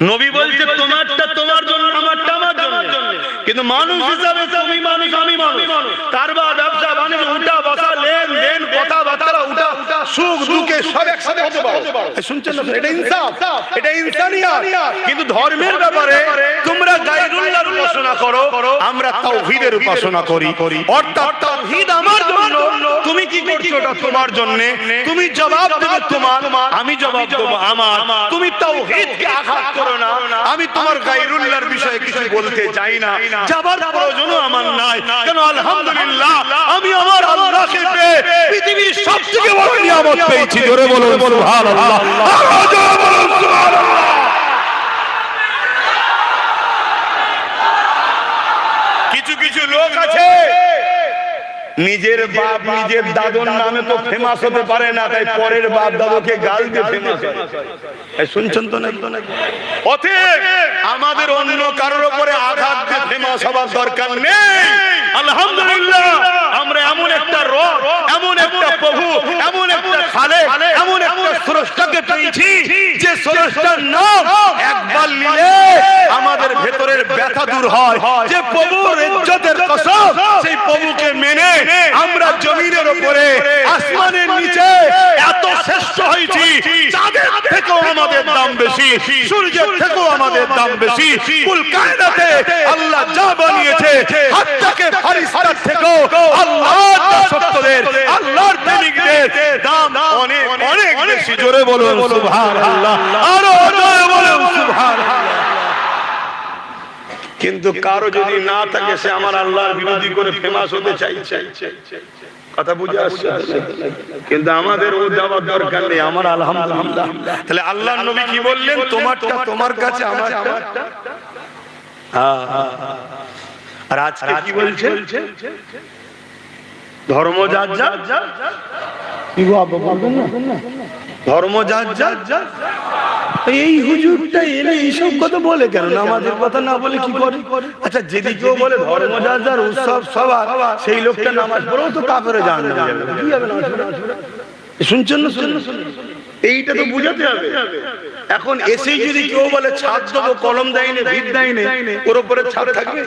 নবী বলছে তোমারটা তোমার জন্য, আমারটা আমার জন্য। কিন্তু মানুষ হিসাবে তুমি মানুষ, আমি মানুষ। কারবার, ব্যবসা বাণিজ্য, উঠা বসা, লেনদেন, কথাবার্তা, উঠা সুখ দুঃখে সব একসাথে হতে পারে। শুনছেন না? এটা ইনসাফ, এটা ইনসানিয়াত। কিন্তু ধর্মের ব্যাপারে তোমরা গায়রুল্লাহর উপাসনা করো, আমরা তাওহীদের উপাসনা করি। অর্থাৎ তাওহীদ আমার জন্য, তুমি কি করছো ওটা তোমার জন্য। তুমি জবাব দেবে তোমার, আমি জবাব দেবো আমার। তুমি তাওহীদকে আঘাত করো না। আমি তোমার গায়রুল্লাহর বিষয়ে কিছু বলতে চাই না, যাবার প্রয়োজনও আমার নাই। কেন? আলহামদুলিল্লাহ, আমি আমার আল্লাহকে পেয়ে পৃথিবীর সবথেকে বড় নিয়ামত পেয়েছি। জোরে বলুন সুবহানাল্লাহ, আরো জোরে বলুন সুবহানাল্লাহ। কিছু কিছু লোক আছে নিজের বাপ নিজের দাদুর নামে তো ফেমাস হতে পারে না, তাই পরের বাপ দাদুকে গাল দিয়ে ফেমাস হয়। শুনছেন তো নাকি? অতএব আমাদের অন্য কারোর উপরে আঘাত দিয়ে ফেমাস হওয়ার দরকার নেই। আলহামদুলিল্লাহ, আমরা এমন একটা রব, এমন একটা প্রভু, এমন একটা খালেক, এমন একটা স্রষ্টাকে পেয়েছি যে স্রষ্টার নাম একবার নিলে আমাদের ভেতরের ব্যথা দূর হয়। যে প্রভুর ইজ্জতের কসম, সেই প্রভুকে মেনে আমরা জমিনের উপরে, আসমানের নিচে এত শ্রেষ্ঠ হয়েছি। চাঁদের থেকেও আমাদের দাম বেশি, সূর্যের থেকেও আমাদের দাম বেশি। কুল কায়নাতে আল্লাহ যা বানিয়েছে, হাত্তাকে ফারিস্তার থেকেও আল্লাহর দাসত্বদের, আল্লাহর প্রেমিকদের দাম অনেক অনেক বেশি। জোরে বলুন সুবহানাল্লাহ, আরো জোরে বলুন সুবহানাল্লাহ। কিন্তু কারো যদি না থাকে, সে আমার আল্লাহর বিরোধী করে ফেমাস হতে চাইছে। কথা বুঝে আসছে? কিন্তু আমাদের ও যাওয়ার দরকার নেই, আমার আলহামদুলিল্লাহ। তাহলে আল্লাহর নবী কি বললেন? তোমারটা তোমার কাছে, আমারটা। আর আজকে কি বলছে? ধর্ম যার যার, ধর্ম যার যার। এই হুজুরটা এলে এইসব কথা বলে কেন? নামাজের কথা না বলে কি করে? আচ্ছা, যদি কেউ বলে ধর্ম যার যার, উৎসব সবার, সেই লোকটা নামাজ পড়েও তো কাফেরে জাহান্নামে যাবে। কি হবে না? শুনছেন না? এইটা তো বুঝাতে হবে। এখন এসেই যদি কেউ বলে ছাদ দেবো, কলম দেয়নি, ভিত দেয়নি, ওর উপরে ছাদ থাকবে?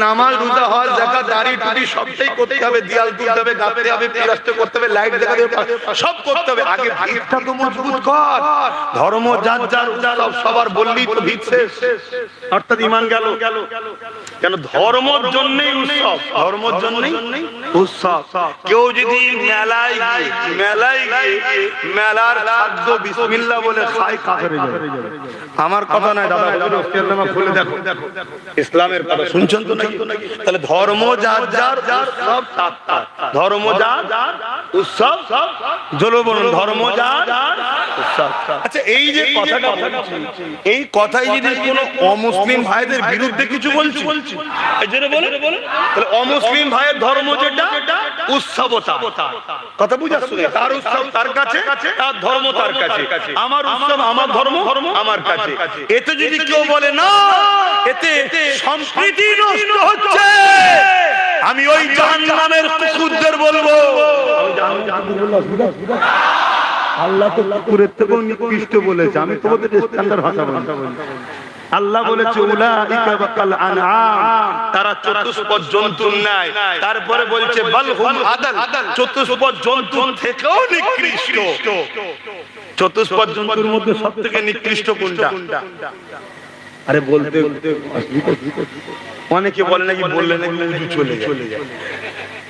নামাজ, রোজা, হজ, যাকাত, দাড়ি টুপি সবটাই করতে হবে, দেয়াল তুলতে হবে, গাঁথতে হবে, প্লাস্টার করতে হবে, লাইট দেখাতে হবে, সব করতে হবে। আগে ভিতটা তো মজবুত কর। ধর্ম যার যার, উৎসব সবার বললি তো ভিত শেষ, অর্থাৎ ঈমান গেল। কেন? ধর্মের জন্যই উৎসব, ধর্মের জন্যই উৎসব। কেউ যদি মেলায় গিয়ে মেলার খাদ্য বিসমিল্লাহ বলে খায়, কাফের হয়ে যাবে। আমার কথা নয় দাদা, ইসলাম খুলে দেখো, ইসলামের কথা শুনছেন তো নাকি? তাহলে ধর্ম যার যার, উৎসব তার তার। ধর্ম যার যার, উৎসব জোরে বলুন, ধর্ম যার যার, উৎসব। আচ্ছা, এই যে কথাটা বলছি, এই কথাই যদি কোনো অমুসলিম ভাইদের বিরুদ্ধে কিছু বলছি, জোরে বলুন, তাহলে অমুসলিম ভাইয়ের ধর্ম যেটা উৎসবতা, কথা বুঝাচ্ছ? তার উৎসব তার কাছে, তার ধর্ম তার কাছে। আমার উৎসব, আমার ধর্ম আমার কাছে। এতে যদি কেউ বলে না, এতে সম্প্রীতি নষ্ট হচ্ছে, আমি ওই জাহান্নামের কুকুরদের বলবো, আল্লাহ তো কুকুরের থেকেও নিকৃষ্ট বলেছে। আমি তোমাদের স্ট্যান্ডার্ড ভাষা বলছি। আল্লাহ বলেছে উলাইকা বাকাল আনআম, তারা চতুষ্পদ জন্তুর ন্যায়। তারপরে বলছে বাল হুম আদাল, চতুষ্পদ জন্তুর থেকেও নিকৃষ্ট। চতুষ্পদ জন্তুর মধ্যে সবথেকে নিকৃষ্ট কোনটা? আরে বলতে অনেকে বলে নাকি, বললে নাকি উজু চলে যায়।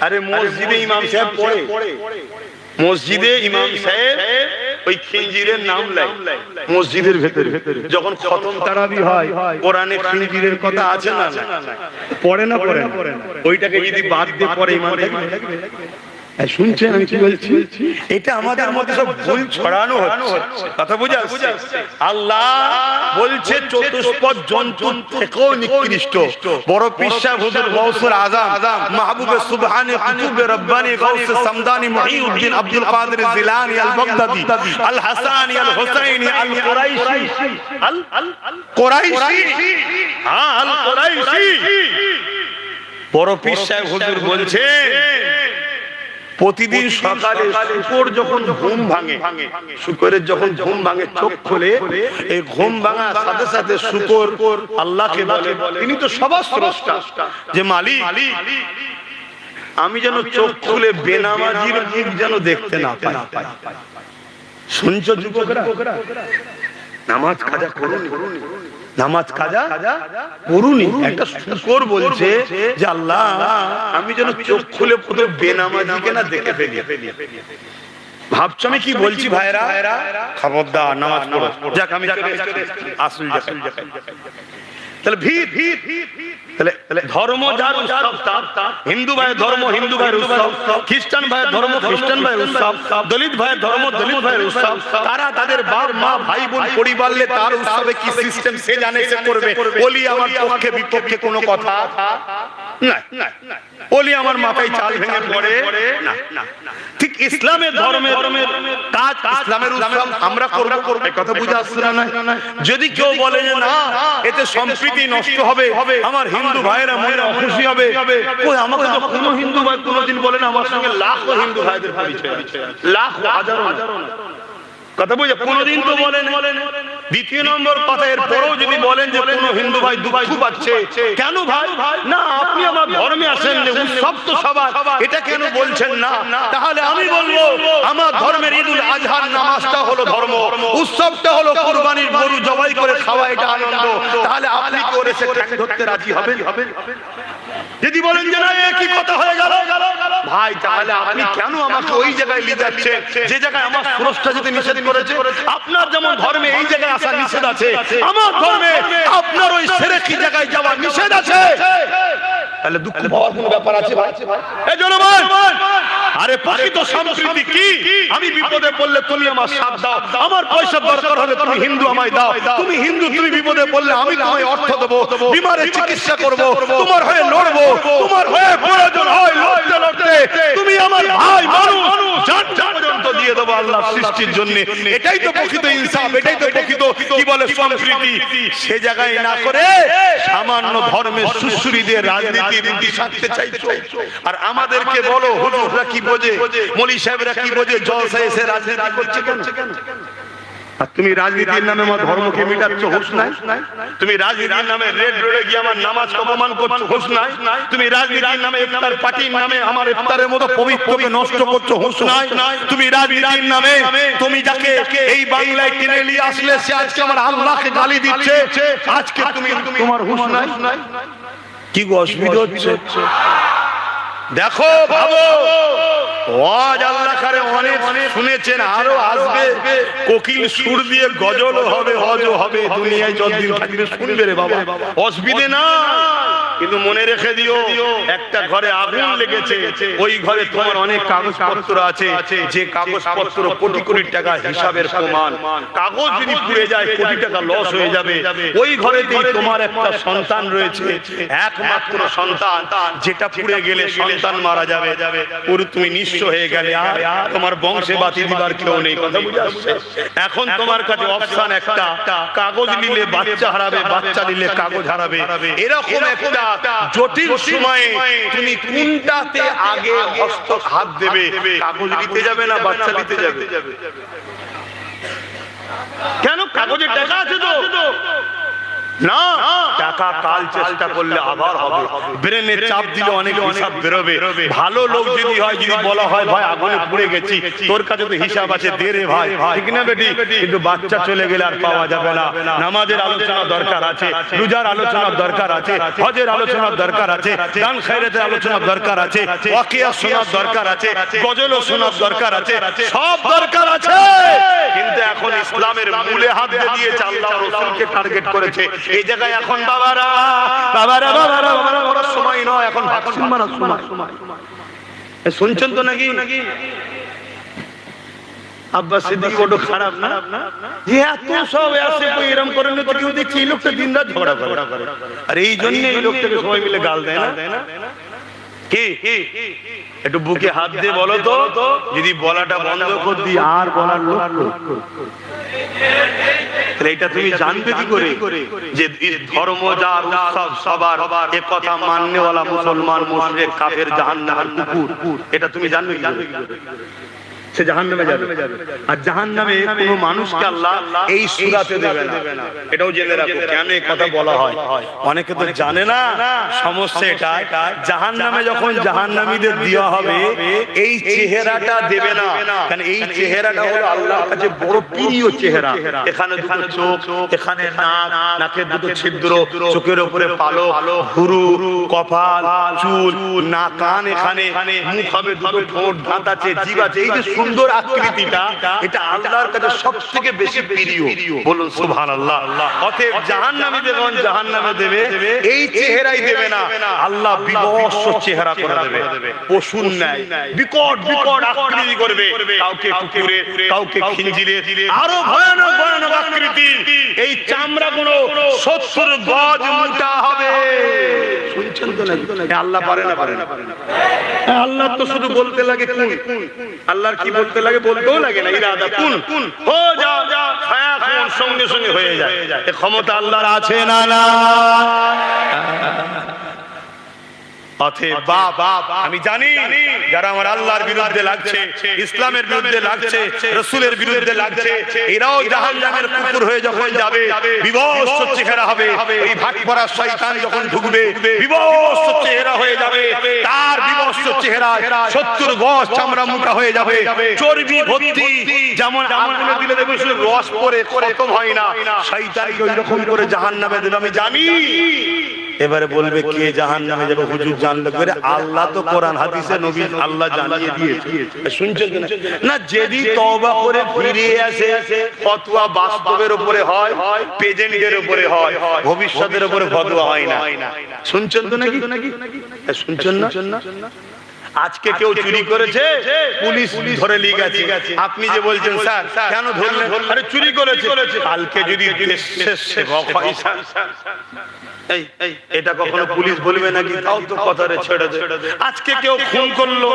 আরে মসজিদে ইমাম সাহেব পড়ে, মসজিদে ইমাম সাহেব ওই খিঞ্জিরের নাম লাই মসজিদের ভেতরে। যখন খতম তারাবি হয়, কোরআনে খিঞ্জিরের কথা আছে না? পড়ে না? পড়ে না? ওইটাকে যদি বাদ দিয়ে পড়ে ইমাম থাকবে? শুনছেন আমি কি বলছি? এটা আমাদের মধ্যে সব ভুল ছড়ানো হচ্ছে, কথা বুঝা? আল্লাহ বলছে চতুষ্পদ জন্তু থেকেও নিকৃষ্ট বড় পীর সাহেব হুজুর গৌসুল আজম মাহবুবে সুবহানে কুতুবে রব্বানি গৌসে সামদানি মুহিউদ্দিন আব্দুল কাদের জিলানী আল বাগদাদি আল হাসানি আল হুসাইনি আল কুরাইশি আল কুরাইশি হ্যাঁ আল কুরাইশি বড় পীর সাহেব হুজুর বলছে প্রতিদিন সকালে শুকর যখন ঘুম ভাঙে, শুকরের যখন ঘুম ভাঙে চোখ খোলে, এই ঘুম ভাঙার সাথে সাথে শুকর আল্লাহকে বলে, তিনি তো সবার স্রষ্টা, যে মালিক আমি যেন চোখ খুলে বেনামাজির মুখ যেন দেখতে না পাই। শুনছো যুবকরা? নামাজ কাজা করুন, নামাজ কাজা করুনি। একটা শুকর বলছে যে আল্লাহ আমি যেন চোখ খুলে পুরো বেনামাজিকে না দেখে ফেলি। ভাবছো আমি কি বলছি ভাইরা? খবরদার নামাজ পড়ো। যাক আমি আসল জায়গায় তাহলে তাহলে ধর্ম যার উৎসব, হিন্দু ভাইয়ের ধর্ম হিন্দু ভাইয়ের উৎসব, খ্রিস্টান ভাইয়ের ধর্ম খ্রিস্টান ভাইয়ের উৎসব, দলিত ভাইয়ের ধর্ম দলিত ভাইয়ের উৎসব। তারা তাদের বাপ মা ভাই বোন পরিবারলে তার উৎসবে কি সিস্টেম সে জানে, সে করবে। বলি আমার পক্ষে বিপক্ষে কোনো কথা না, বলি আমার মাথায় চাল ভেঙে পড়ে না। ঠিক ইসলামের ধর্মের কাজ, ইসলামের উৎসব আমরা করব, এই কথা বুঝে আসছে না? যদি কেউ বলে যে না এতে সম্প্রীতি নষ্ট হবে, আমার হিন্দু ভাইরা মনে খুশি হবে, কই আমাকে তো কোনো হিন্দু ভাই কোনোদিন বলে না আমার সঙ্গে লাখো হিন্দু ভাইদের পরিচয় আছে, লাখ হাজারো কথা বুঝে কোনোদিন তো বলেন। দ্বিতীয় নম্বর কথা, এর পরেও যদি বলেন যে কোনো হিন্দু ভাই দুঃখ পাচ্ছে, কেন ভাই? না আপনি আমার ধর্মে আসেন, উৎসব তো সবার, এটা কেন বলছেন না? তাহলে আমি বলবো আমার ধর্মের ঈদুল আজহার নামাজটা হলো ধর্ম, উৎসবটা হলো কুরবানির গরু জবাই করে খাওয়া, এটা আনন্দ। তাহলে আপনি কি ওরে সে ঠ্যাং ধরতে রাজি হবেন? যদি বলেন যে না একই কথা হয়ে গেল ভাই, তাহলে আপনি কেন আমাকে ওই জায়গায় নিয়ে যাচ্ছেন যে জায়গায় আমার স্রষ্টা যেতে নিষেধ করেছে? আপনার যেমন ধর্মে এই জায়গায় আসা নিষেধ আছে, আমার ধর্মে আপনার ওই শিরকি জায়গায় যাওয়া নিষেধ আছে। তাহলে দুঃখ পাওয়ার কোনো ব্যাপার আছে ভাই? এই জনগণ, আরে প্রকৃত সম্প্রীতি কি? আমি বিপদে পড়লে তুমি আমার সাথ দাও, আমার পয়সা দরকার হলে তুমি হিন্দু আমায় দাও, তুমি হিন্দু তুমি বিপদে পড়লে আমি তোমায় অর্থ দেবো, বিমারের চিকিৎসা করব, তোমার হয়ে লড়বো, তোমার হয়ে প্রয়োজন হয় লড়তে লড়তে তুমি আমার ভাই মানুষ জান পর্যন্ত দিয়ে দেবো আল্লাহর সৃষ্টির জন্য। এটাই তো প্রকৃত ইনসাফ, এটাই তো প্রকৃত কি বলে সম্প্রীতি। সে জায়গায় না করে সামান্য ধর্মের সুশ্রীদের রাজনীতির রীতি সাধতে চাইছো। আর আমাদেরকে বলো হুজুররা কি বোঝে, মৌলী সাহেবরা কি বোঝে, জলসায় এসে রাজনীতি করছে কেন? আর তুমি রাজনীতির নামে আমার ধর্মকে মিটাচ্ছ, হুঁশ নাই? তুমি রাজনীতির নামে রেড রোডে গিয়ে আমার নামাজকে অপমান করছো, হুঁশ নাই? তুমি রাজনীতির নামে ইফতার পার্টির নামে আমার ইফতারের মতো পবিত্রকে নষ্ট করছো, হুঁশ নাই? তুমি রাজনীতির নামে তুমি যাকে এই বাংলায় টেনে নিয়ে আসলে সে আজকে আমার আল্লাহকে গালি দিচ্ছে, আজকে তুমি তোমার হুঁশ নাই? কি গো অসুবিধা হচ্ছে? দেখো ভাবো, ওয়াজ আল্লাহ করে অনেক শুনেছেন, আরো আসবে, কোকিল সুর দিয়ে গজলও হবে, হজও হবে, দুনিয়ায় যতদিন থাকবে শুনবে রে বাবা, অসুবিধে না। কিন্তু মনে রেখে দিও, একটা ঘরে আগুন লেগেছে, ওই ঘরে তোমার অনেক কাগজপত্র আছে, যে কাগজপত্র কোটি কোটি টাকা হিসাবের প্রমাণ। কাগজ যদি পুড়ে যায় কোটি টাকা লস হয়ে যাবে। ওই ঘরেতেই তোমার একটা সন্তান রয়েছে, একমাত্র সন্তান, যেটা পুড়ে গেলে সন্তান মারা যাবে, পুরো তুমি নিঃস্ব হয়ে গেলে, আর তোমার বংশে বাতি দিবার কেউ নেই। কথা বুঝে আসছে? এখন তোমার কাছে অপশন একটা, কাগজ নিলে বাচ্চা হারাবে, বাচ্চা নিলে কাগজ হারাবে। এরকম একটা জটিল সময়ে তুমি কোনটাতে আগে হাত দেবে? কাগজ নিতে যাবে না বাচ্চা নিতে যাবে? কেন? কাগজের টাকা আছে তো না, টাকা কাল চেষ্টা করলে আবার হবে, ব্রেনে চাপ দিলে অনেক হিসাব বেরোবে। ভালো লোক যদি হয়, যদি বলা হয় ভাই আগুনে পুড়ে গেছি, তোর কাছে তো হিসাব আছে, দে রে ভাই, ঠিক না বেটি? কিন্তু বাচ্চা চলে গেলে আর পাওয়া যাবে না। নামাজের আলোচনা দরকার আছে, রোজার আলোচনা দরকার আছে, হজের আলোচনা দরকার আছে, দান খায়রাতের আলোচনা দরকার আছে, ওয়াকিয়া শোনার দরকার আছে, গজলও শোনার দরকার আছে, সব দরকার আছে। কিন্তু এখন ইসলামের মূলে হাত দিয়েছে, আল্লাহ রাসূলকে টার্গেট করেছে। এই জায়গায় এখন বাবারা সময় নয়, এখন ভ্যাকসিন মারার সময়। শুনছেন তো নাকি? আব্বাস সিদ্দিক বড় খারাপ না যে এত সব আসে কই এরকম করে না, তো কেউ দেখছি এই লোকটা দিনরাত ঝগড়া করে, আর এই জন্য এই লোকটাকে সবাই মিলে গাল দেয় না। কি একটু বুকে হাত দিয়ে বলো তো, যদি বলাটা বন্ধ করে দিই আর বলার লোক, এটা তুমি জানবে কি করে যে ধর্ম যার উৎসব সবার, এ কথা মাননেওয়ালা মুসলমান মুশরিক কাফের জাহান্নামের কুকুর, এটা তুমি জানবে কি করে? সে জাহান্নামে যাবে, আর জাহান্নামে কোনো মানুষকে আল্লাহ এই সূরাতে দেবে না। এটাও জেনে রাখো কেন এই কথা বলা হয়, অনেকে তো জানে না। সমস্যা এটা, জাহান্নামে যখন জাহান্নামীদের দেওয়া হবে এই চেহারাটা দেবে না, কারণ এই চেহারাটা হলো আল্লাহর কাছে বড় প্রিয় চেহারা। এখানে দুটো চোখ, এখানে নাক, নাকের দুটো ছিদ্র, চোখের উপরে পালক, ভুরু, কপাল, চুল, নাক, কান, এখানে মুখ হবে, দুটো ঠোঁট, দাঁত আছে, জিভ আছে, এই যে সুন্দর আকৃতিটা, এটা আল্লাহর কাছে সবথেকে বেশি প্রিয়। বলুন সুবহানাল্লাহ। অতএব জাহান্নামীদের যখন জাহান্নামে দেবে এই চেহারাই দেবে না, আল্লাহ বিভৎস চেহারা করে দেবে, পশুর ন্যায় বিকট বিকট আকৃতি করবে, কাউকে কুকুরের, কাউকে খিঞ্জিরের, আরো ভয়ানক ভয়ানক আকৃতি। এই চামড়া গুলো 70 গজ মোটা হবে। শুনছেন তো নাকি? আল্লাহ পারে না? আল্লাহ তো শুধু বলতে লাগে কুন, আল্লাহর কি বলতে লাগে? বলতেও লাগে না, ইরাদা কুন হো যা, ছায়া কুন সঙ্গে সঙ্গে হয়ে যায়। এই ক্ষমতা আল্লাহর আছে না? না। আমি জানি যারা আমার আল্লাহর বিরুদ্ধে লাগছে, ইসলামের বিরুদ্ধে লাগছে, রাসূলের বিরুদ্ধে লাগছে, এরাও জাহান্নামের কুকুর হয়ে যখন যাবে বিভৎস চেহারা হবে। এই ভাটপড়া শয়তান যখন ঢুকবে বিভৎস চেহারা হয়ে যাবে, তার বিভৎস চেহারা 70 গজ চামড়া মোটা হয়ে যাবে, চর্বি ভর্তি, যেমন আগুনে দিলে দেখবে শুধু রস পড়ে খতম হয় না, শয়তানকে ওই রকম করে জাহান্নামে দেবে। আমি জানি। এবারে বলবে কে জাহান্নামে যাবে? হুজুর জানলে করে? আল্লাহ তো কোরআন হাদিসে নবী আল্লাহ জানিয়ে দিয়েছে। শুনছেন না? যদি তওবা করে ফিরে আসে, ফতোয়া বাস্তবের উপরে হয়, প্রেজেন্টের উপরে হয়, ভবিষ্যতের উপরে ফতোয়া হয় না। শুনছেন তো নাকি? শুনছেন না? আজকে কেউ চুরি করেছে, পুলিশ ধরে নিয়ে গেছে, আপনি যে বলছেন স্যার কেন ধরলেন? আরে চুরি করেছে। কালকে যদি দেশের সেবক হয়, এটা কখনো পুলিশ বলবে নাকি? তাও তো কথারে ছেড়ে দে। আজকে কেউ খুন করলো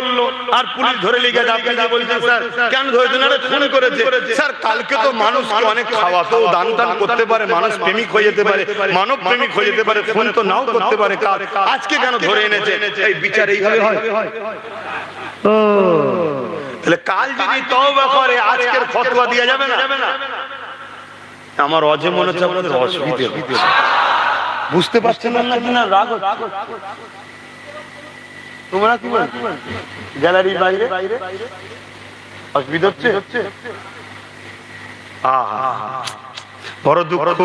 আর পুলিশ ধরে নিয়ে গেছে, আপনি যে বলছেন স্যার কেন ধরেছেন? আরে খুন করেছে। স্যার কালকে তো মানুষ অনেক খাওয়াতেও দান দান করতে পারে, মানুষ প্রেমিক হয়ে যেতে পারে, মানব প্রেমিক হয়ে যেতে পারে, খুন তো নাও করতে পারে, আজকে কেন ধরে এনেছে? এই বিচার এইভাবে হয়? তাহলে কাল যদি তওবা করে আজকের ফতোয়া দেয়া যাবে না? আমার অজে মনে হচ্ছে আপনাদের অসুবিধা বুঝতে পারছেন না? রাগ তোমরা কি গ্যালারির বাইরে অসুবিধা হচ্ছে? বড় দুঃখ।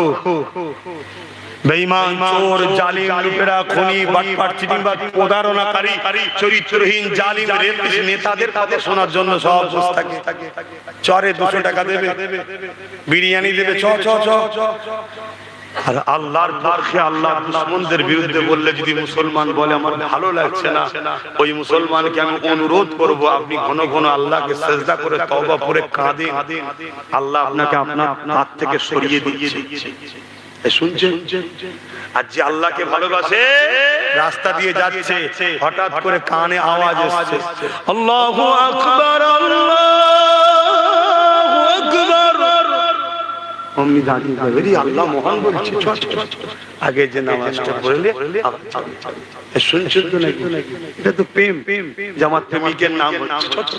বেঈমান, চোর, জালিম, লুটেরা, খুনি, বাটপার, চিটিংবাজ, প্রতারণাকারী, চরিত্রহীন, জালিম, রেপিস্ট নেতাদের কথা শোনার জন্য সব বসে থাকে। চরে 200 টাকা দেবে, বিরিয়ানি দেবে, চ চ চ। আর আল্লাহর পক্ষে আল্লাহর দুশমনদের বিরুদ্ধে বললে যদি মুসলমান বলে আমার ভালো লাগছে না, ওই মুসলমানকে আমি অনুরোধ করব আপনি ঘন ঘন আল্লাহকে সিজদা করে তওবা করে কাঁদেন, আল্লাহ আপনাকে আপনার হাত থেকে সরিয়ে দিচ্ছে। শুনছেন? আর যে আল্লাহকে ভালোবাসে রাস্তা দিয়ে যাচ্ছে, হঠাৎ করে কানে আওয়াজ এসেছে আল্লাহু আকবার, আল্লাহু আকবার, অমনি দাঁড়িয়ে যাবে, আল্লাহ মহান বলছে, আগে যে নামাজটা পড়লে। শুনছেন তো নাকি? এটা তো প্রেম, জামাত প্রেমিকের নাম হচ্ছে।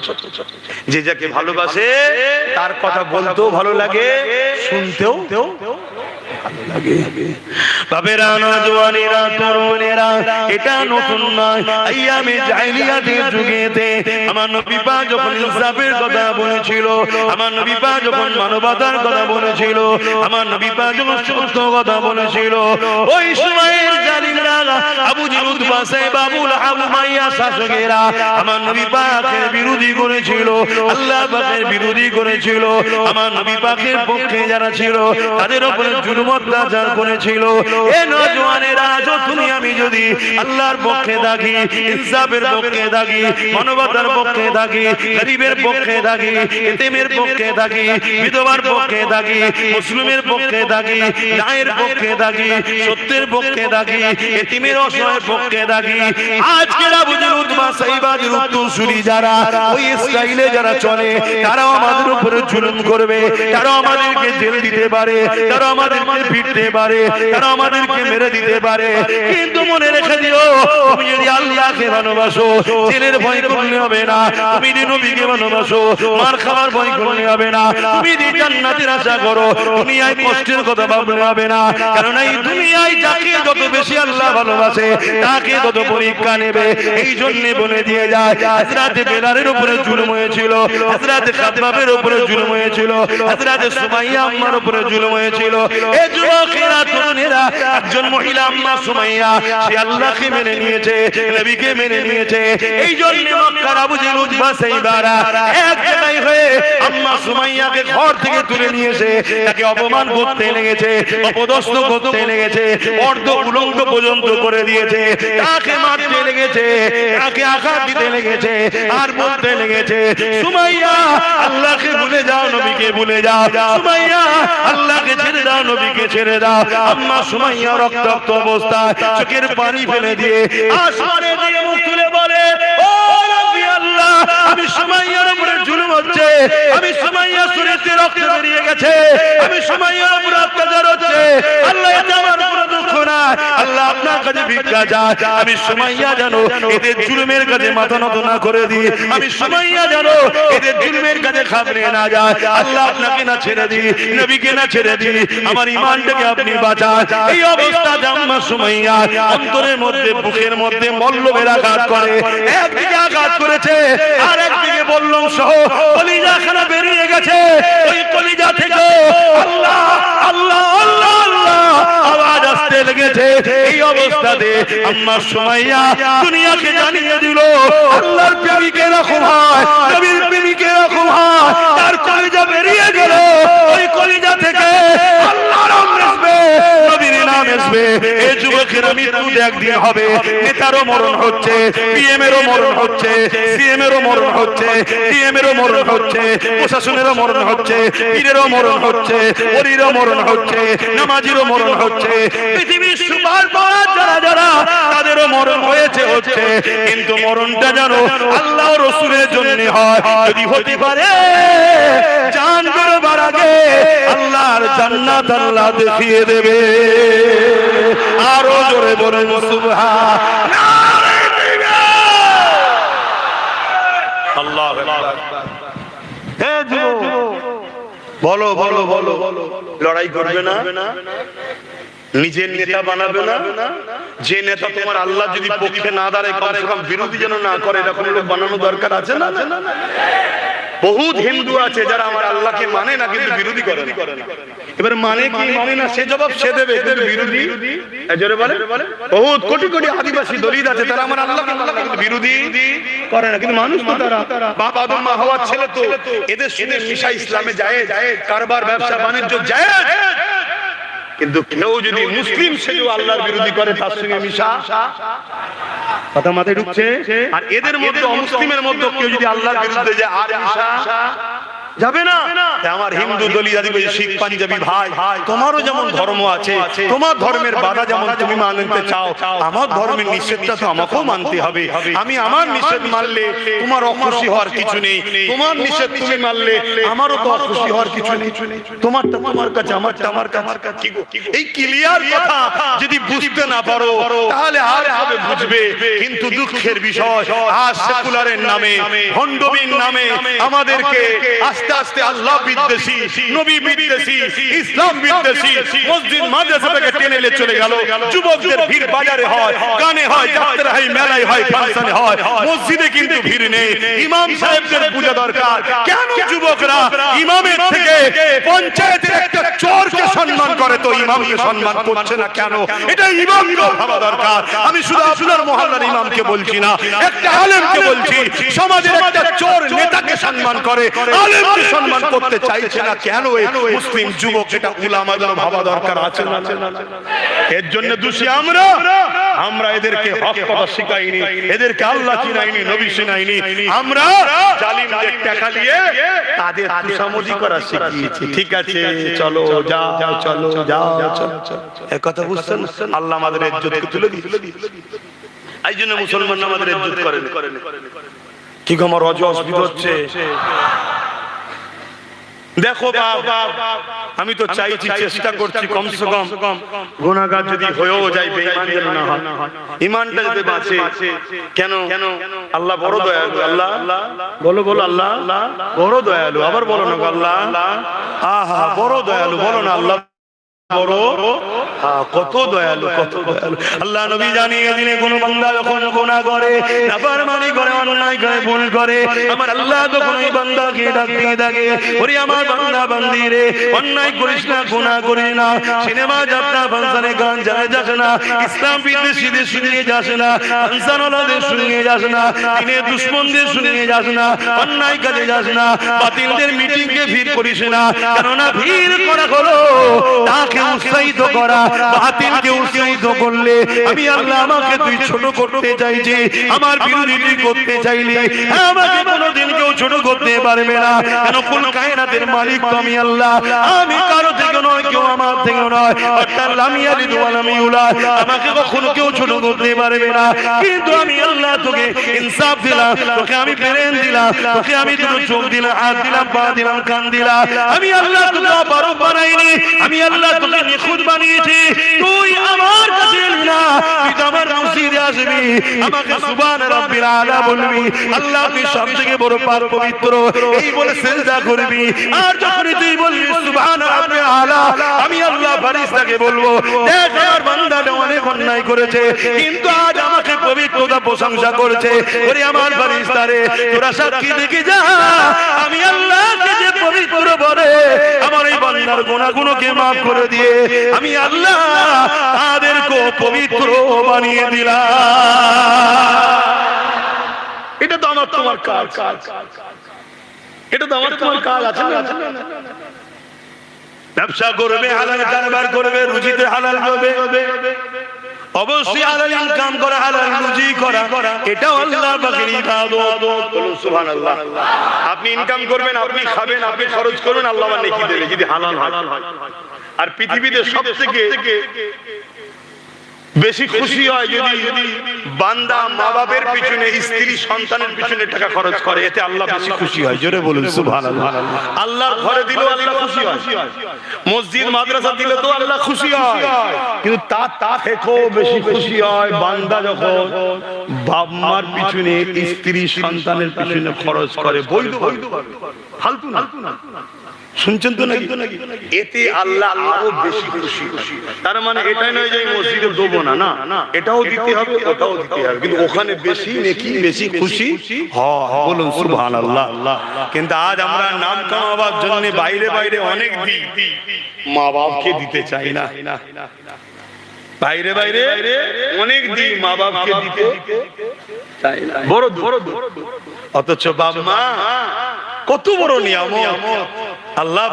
যে যাকে ভালোবাসে তার কথা বলতেও ভালো লাগে, শুনতেও ভালো লাগে। বাবেরা, নওজওয়ানেরা, তরুণেরা, এটা নতুন নয়। আইয়ামে জাহেলিয়াতের যুগেতে আমার নবী পাক যখন ইনসাফের কথা বলেছিল, আমার নবী পাক যখন মানবতার কথা বলেছিল, আমার নবী পাক যখন সত্য কথা বলেছিল, ওই সময়ের জালিমরা, আবু জেহেল, উতবা, সাইবা, আবু লাহাব, উমাইয়া শাসকেরা আমার নবী পাকের বিরোধী করেছিল, আল্লাহ পাকের বিরোধী করেছিল। আমার নবী পাকের পক্ষে যারা ছিল তাদের উপরে জুলুম অত্যাচার করেছিল। এ নওজওয়ানেরা তুমি আমি যদি আল্লাহর পক্ষে থাকি, ইনসাফের পক্ষে থাকি, মানবতার পক্ষে থাকি, গরিবের পক্ষে থাকি, এতিমের পক্ষে থাকি, বিধবার পক্ষে থাকি, মুসলিমের পক্ষে থাকি, ন্যায়ের পক্ষে থাকি, সত্যের পক্ষে থাকি, এতিমের অসহায়ের পক্ষে থাকি, আজকের আবু জাহল উতবা সাইবাদের উত্তরসূরি যারা ওই স্টাইলে যারা চলে তারাও আমাদের উপরে জুলুম করবে, তারাও আমাদেরকে জেল দিতে পারে, তারা আমাদেরকে পিটতে পারে, তারা আমাদেরকে মেরে দিতে পারে, কিন্তু মনে রেখে দিও তুমি যদি আল্লাহকে ভালোবাসো জেলের ভয় করলে হবে না, তুমি যদি নবীকে ভালোবাসো মার খাওয়ার ভয় করলে হবে না, তুমি যদি জান্নাতের আশা করো দুনিয়ায় কষ্টের কথা ভাবলে হবে না, কারণ এই দুনিয়ায় যাকে যত বেশি আল্লাহ ভালোবাসে তাকে তত পরীক্ষা নেবে। এই জন্য বলে দিয়ে যায় হযরত বেলালের উপরে জুলুম হয়েছিল, হযরত খাব্বাবের উপরে জুলুম হয়েছিল, হযরত সুমাইয়া আম্মার উপরে জুলুম হয়েছিল। এই যুবকেরা তরুণেরা একজন মহিলা আম্মা সুমাইয়া সে আল্লাহকে মেনে নিয়েছে, নবীকে মেনে নিয়েছে, এই জন্য মক্কার আবু জাহল উতবা সাইবারা এক জায়গায় হয়ে আম্মা সুমাইয়াকে ঘর থেকে তুলে নিয়েছে, তাকে অপমান করতে লেগেছে, অপদস্থ করতে লেগেছে, অর্ধ উলঙ্গ পর্যন্ত করে দিয়েছে, তাকে মারতে লেগেছে, তাকে আঘাত দিতে লেগেছে, আর বলতে লেগেছে সুমাইয়া আল্লাহকে ভুলে যাও, নবীকে ভুলে যাও, সুমাইয়া আল্লাহকে ছেড়ে দাও, নবীকে ছেড়ে দাও। আম্মা সুমাইয়া রক্তাক্ত অবস্থায় চোখের পানি ফেলে দিয়ে আসমানে দিয়ে মুখ তুলে বলে, ও রাব্বি আল্লাহ, আমি সুমাইয়ার উপরে জুলুম হচ্ছে, আমি সুমাইয়া শরীরে রক্ত বেরিয়ে গেছে, আমি সুমাইয়ার উপরে অত্যাচার হচ্ছে, আল্লাহ এটা আমার উপরে দুঃখ না, আল্লাহ আপনার কাছে ভিক্ষা চাই, আমি সুমাইয়া জানো এদের জুলুমের কাছে মাথা নত না করে দিই, আমি সুমাইয়া জানো এদের জুলুমের কাছে খাবরে না যায়, আল্লাহ আপনাকে না ছেড়ে দিই, নবীকে না ছেড়ে দিই, আমার ঈমানটাকে আপনি বাঁচান। এই অবস্থাতে আম্মা সুমাইয়া অন্তরের মধ্যে বুকের মধ্যে মল্লবের আঘাত করে, একদিকে আঘাত করেছে আর একদিকে বল্লম সহ কলিজাখানা বেরিয়ে গেছে, ওই কলিজা থেকে আল্লাহ আল্লাহ আল্লাহ আল্লাহ আওয়াজ আসতে লেগেছে। এই অবস্থাতে আম্মা সুমাইয়া দুনিয়াকে জানিয়ে দিল আল্লাহর প্রেমিক এরকম হয়, নবীর প্রেমিক এরকম হয়, তার কলিজা বেরিয়ে গেল, ওই কলিজা থেকে আল্লাহর নাম আসবে, নবীর নাম আসবে। এই যুবকের মৃত্যু একদিন হবে, নেতারও মরণ হচ্ছে, পিএম এরও মরণ হচ্ছে, সিএম এরও মরণ হচ্ছে, ডিএম এরও মরণ হচ্ছে, প্রশাসনেরও মরণ হচ্ছে, পীরেরও মরণ হচ্ছে, ওলিরও মরণ হচ্ছে, নামাজিরও মরণ হচ্ছে, পৃথিবীর সুপার পাওয়ার যারা যারা তাদেরও মরণ হয়েছে হচ্ছে, কিন্তু মরণটা যেন আল্লাহ রাসূলের জন্য হয়। যদি হতে পারে জান করবার আগে আল্লাহর জান্নাত আল্লাহ দেখিয়ে দেবে। আরো জোরে বলেন সুবহানাল্লাহ। আল্লাহু আকবার। হে যুবক, বলো বলো বলো, লড়াই করবে না, নিজের নেতা বানাবে না, যে নেতা তোমার আল্লাহ যদি পক্ষে না দাঁড়ায় কমসে কম বিরোধী যেন না করে, এরকম লোক বানানো দরকার আছে না? বহুত হিন্দু আছে যারা আমার আল্লাহকে মানে না কিন্তু বিরোধী করে না। এবার মানে কি মানে না সে জবাব সে দেবে, কিন্তু বিরোধী জোরে বলে। বহুত কোটি কোটি আদিবাসী দলিত আছে তারা আমার আল্লাহকে মানে কিন্তু বিরোধী করে না, কিন্তু মানুষ তো তারা বাপ আদম মা হাওয়ার ছেলে, তো এদের সাথে মিশা ইসলামে যায়, কারবার ব্যবসা বাণিজ্য যায়, কিন্তু কেউ যদি মুসলিম সেও আল্লাহর বিরোধী করে তার সঙ্গে মিশা কথা মাথায় ঢুকছে। আর এদের মধ্যে অমুসলিমের মধ্যে কেউ যদি আল্লাহর বিরুদ্ধে যায় আর মিশা যাবে না। আমার হিন্দু দলিত আদিবাসী শিখ পাঞ্জাবি ভাই, তোমারও যেমন ধর্ম আছে, তোমার ধর্মের বাধা যেমন তুমি মানতে চাও, আমার ধর্মের নিষেধটা তো আমাকেও মানতে হবে। আমি আমার নিষেধ মানলে তোমার অখুশি হওয়ার কিছু নেই, তোমার নিষেধ তুমি মানলে আমারও তো অখুশি হওয়ার কিছু নেই, তোমারটা তোমার কাছে, আমারটা আমার কাছে। এই ক্লিয়ার কথা যদি বুঝতে না পারো তাহলে আর হবে বুঝবে। কিন্তু দুঃখের বিষয় আজ সেকুলারের নামে, ভণ্ডবীর নামে আমাদেরকে আস্তে আস্তে আল্লাহ বিদ্বেষী, নবী বিদ্বেষী, ইসলাম বিদ্বেষী মসজিদ মাদ্রাসা থেকে টেনে নিয়ে চলে গেল। যুবকদের ভিড় বাজারে হয়, গানে হয়, যাত্রা হয়, মেলায় হয়, ফাংশনে হয়, মসজিদে কিন্তু ভিড় নেই। ইমাম সাহেবদের পূজা দরকার। কেন যুবকরা ইমামের থেকে পঞ্চায়েতের একটা চোরকে সম্মান করে তো ইমামকে সম্মান করছে না কেন? এটা ইমামকে ভাবা দরকার। আমি শুধু আপনার মহল্লার ইমামকে বলছি না, একটা আলেমকে বলছি। সমাজের একটা চোর নেতাকে সম্মান করে, আলেমকে সম্মান করতে চাইছে না কেন? এই মুসলিম যুবক, এটা উলামাদের ভাবা দরকার আছে না? এর জন্য দোষী আমরা এদেরকে হক কথা শিখাইনি, এদেরকে আল্লাহ চিনাইনি, নবী চিনাইনি। আমরা জালিমদের টাকা দিয়ে তাদের তুষামোদি করা শিখিয়েছি। ঠিক আছে, চলো যাও, চলো যাও, এই কথা বুঝছেন? আল্লাহ আমাদের ইজ্জতকে তুলে দিয়েছে। এই জন্য মুসলমান আমাদের ইজ্জত করেন। কি গো, আমার রজ অসুবিধা হচ্ছে? দেখো বাবা, আমি তো চাইছি, চেষ্টা করছি কমসে কম গুনাহগার যদি হয়েও যায়, বেঈমান যেন না হয়, ঈমানটা যদি বাঁচে। কেন? আল্লাহ বড় দয়ালু। আল্লাহ বলো, বলো, আল্লাহ বড় দয়ালু। আবার বলো না আল্লাহ, আহা বড় দয়ালু। বলো না আল্লাহ বড়, কত দয়ালু, কত দয়ালু। আল্লাহ নবী জানিয়ে দিলে কোন বান্দা যখন গুনাহ করে, নাফরমানি করে, অন্যায় করে, ভুল করে, আমার আল্লাহ তখন ওই বান্দাকে ডাক দিয়ে থাকে, ওরে আমার বান্দা বান্দি রে, অন্যায় করিস না, গুনাহ করিস না, সিনেমা যাত্রা ফাংশনে গান যায় যাস না, ইসলাম বিদ্বেষীদের শুনিয়ে যাস না, আনসারওয়ালাদের শুনিয়ে যাস না, দিনের দুশমনদের শুনিয়ে যাস না, অন্যায় কাজে যাস না, বাতিলদের মিটিংকে ভিড় করিস না। কেননা ভিড় করা হলো তাকে উৎসাহিত করা, বাতিলকে উৎসাহিত করলে আমি আল্লাহ আমাকে তুই ছোট করতে চাইছি, আমার বিরোধিতা করতে চাইলে আমাকে কোনোদিন কেউ ছোট করতে পারবে না। কেন? কুল কায়নাতের মালিক তো আমি আল্লাহ, আমি কারো থেকে নয়, কেউ আমার থেকে নয়। আমাকে কখনো কেউ ছোট করতে পারবে না। কিন্তু আমি আল্লাহ তোকে ইনসাফ দিলাম, তোকে আমি ব্রেন দিলাম, তোকে আমি দুটো চোখ দিলাম, হাত দিলাম, পা দিলাম, কান দিলাম। আমি আল্লাহ তোকে অপারক বানাইনি, আমি আল্লাহ তোকে নিখুঁত বানিয়েছি। তুই আমার কাছে এলি না, তুই তো আমার মসজিদে আসবি, আমাকে সুবহান রাব্বিল আলা বলবি। আল্লাহ তুই সবথেকে বড় পাক পবিত্র, এই বলে সিজদা করবি। আর যখন তুই বলবি সুবহান রাব্বিল আলা, আমি আল্লাহ ফেরেশতাকে বলবো, দেখ আমার বান্দাটা অনেক অন্যায় করেছে, কিন্তু আজ আমাকে পবিত্রতা প্রশংসা করেছে। ওরে আমার ফেরেশতারে, তোরা সাক্ষী দেখে যা, আমি আল্লাহকে যে পবিত্র বলে আমার এই বান্দার গুনাহগুলোকে মাফ করে দিয়ে আমি আল্লাহ তাদেরকে পবিত্র বানিয়ে দিলাম। এটা তো আমার তোমার কাজ, এটা তো আমার তোমার কাজ আছে না? ব্যবসা করবে, হালাল কারবার করবে, রুজিতে হালাল হবে, অবশ্যই হালাল ইনকাম করা, হালাল রুজি করা, এটাও আল্লাহ পাকের ইবাদত। বলুন সুবহানাল্লাহ। আপনি ইনকাম করবেন, আপনি খাবেন, আপনি খরচ করবেন, আল্লাহ নেকি দেবে যদি হালাল হয়। আর পৃথিবীতে সবথেকে বেশি খুশি হয় যদি বান্দা মা বাবার পিছনে, স্ত্রী সন্তানের পিছনে টাকা খরচ করে, এতে আল্লাহ বেশি খুশি হয়। জোরে বলুন সুবহানাল্লাহ। আল্লাহর ঘরে দিলেও আল্লাহ খুশি হয়, মসজিদ মাদ্রাসা দিলে তো আল্লাহ খুশি হয়, কিন্তু তার থেকেও বেশি খুশি হয় বান্দা যখন বাপ মার পিছনে, স্ত্রী সন্তানের পিছনে খরচ করে। বৈধ ফালতু না, শুনছেন তো নাকি? এতে আল্লাহ আরো বেশি খুশি। তার মানে এটাই নয় যে মসজিদে দেবো না, না, এটাও দিতে হবে, ওটাও দিতে হবে, কিন্তু ওখানে বেশি নেকি, বেশি খুশি হয়। বলুন সুবহানাল্লাহ। কিন্তু আজ আমরা নাম কামাবার জন্য বাইরে বাইরে অনেক দিই, মা বাপকে দিতে চাই না। বাইরে বাইরে অনেক দিই, মা বাপকে দিতে চাই না। বড় অথচ বাবা মা কত বড় নিয়ামত। আল্লাহ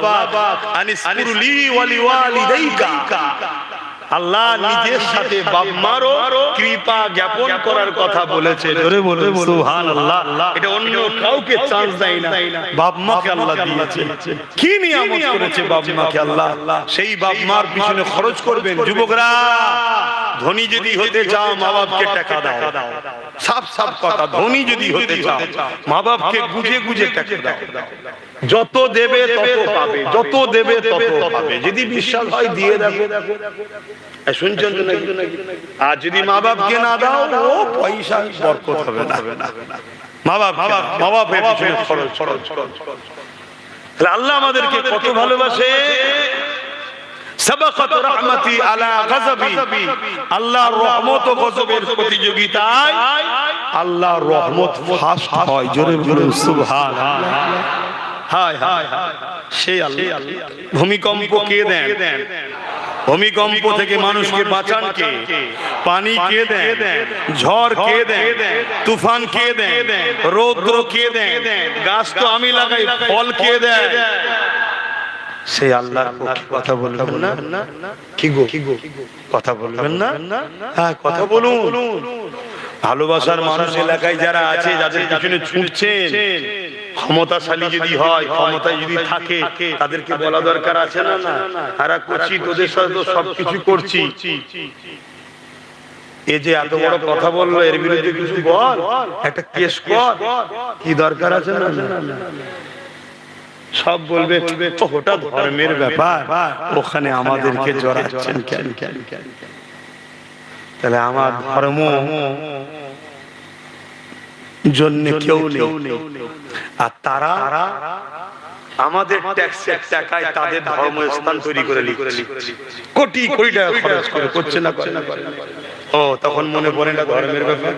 আনিসকুরলি ওয়ালিওয়ালিদাইকা, আল্লাহ নিজের সাথে বাপ মারও কৃপা জ্ঞাপন করার কথা বলেছে। জোরে বলুন সুবহানাল্লাহ। এটা অন্য কাউকে চান্স দেয় না, বাপ মাকে আল্লাহ দিয়েছে। কি নিয়ামত করেছে বাপ মাকে আল্লাহ, সেই বাপ মার পিছনে খরচ করবেন। যুবকরা, ধনী যদি হতে চাও মা বাপকে টাকা দাও, সাফ সাফ কথা। ধনী যদি হতে চাও মা বাপকে গুজে গুজে টাকা দাও। যত দেবে তত পাবে, যত দেবে তত পাবে। যদি বিশ্বাস হয় দিয়ে দেখো। শুনছেন তো নাকি? আর যদি মা বাপকে না দাও, ও পয়সা বরকত হবে না। মা বাপের পিছনে খরচ। আল্লাহ আমাদেরকে কত ভালোবাসে। সাবাকাত রাহমাতি আলা গযবি, আল্লাহর রহমত ও গজবের প্রতিযোগিতায় আল্লাহর রহমত ফার্স্ট হয়। জোরে বলুন সুবহানাল্লাহ। হায় হায়, সেই আল্লাহ। ভূমিকম্প কে দেন? ভূমিকম্প থেকে মানুষকে বাঁচান কে? পানি কে দেন? ঝড় কে দেন? তুফান কে দেন? রৌদ্র কে দেন? গাছ তো আমি লাগাই, ফল কে দেয়? সেই আল্লাহর পক্ষে কথা বলবেন না? কি গো কথা বলবেন না? হ্যাঁ কথা বলুন। ভালোবাসার মানুষ এলাকায় যারা আছে, যাদের পিছনে ছুটছেন, ক্ষমতাশালী যদি হয়, ক্ষমতায় যদি থাকে, তাদেরকে বলা দরকার আছে না? না তারা করছি, তোদের সাথে তো সবকিছু করছি, এ যে এত বড় কথা বললো, এর বিরুদ্ধে কিছু বল, একটা কেস কর, কি দরকার আছে না? সব বলবে ওটা ধর্মের ব্যাপার, ওখানে আমাদেরকে জড়াচ্ছেন কেন? তাহলে আমার ধর্ম জন্য কেউ নেই, আর তারা আমাদের ট্যাক্সের টাকায় তাদের ধর্মস্থান তৈরি করে লিখছে, কোটি কোটি টাকা খরচ করে, করছে না? ও তখন মনে পড়ে না ধর্মের ব্যাপার?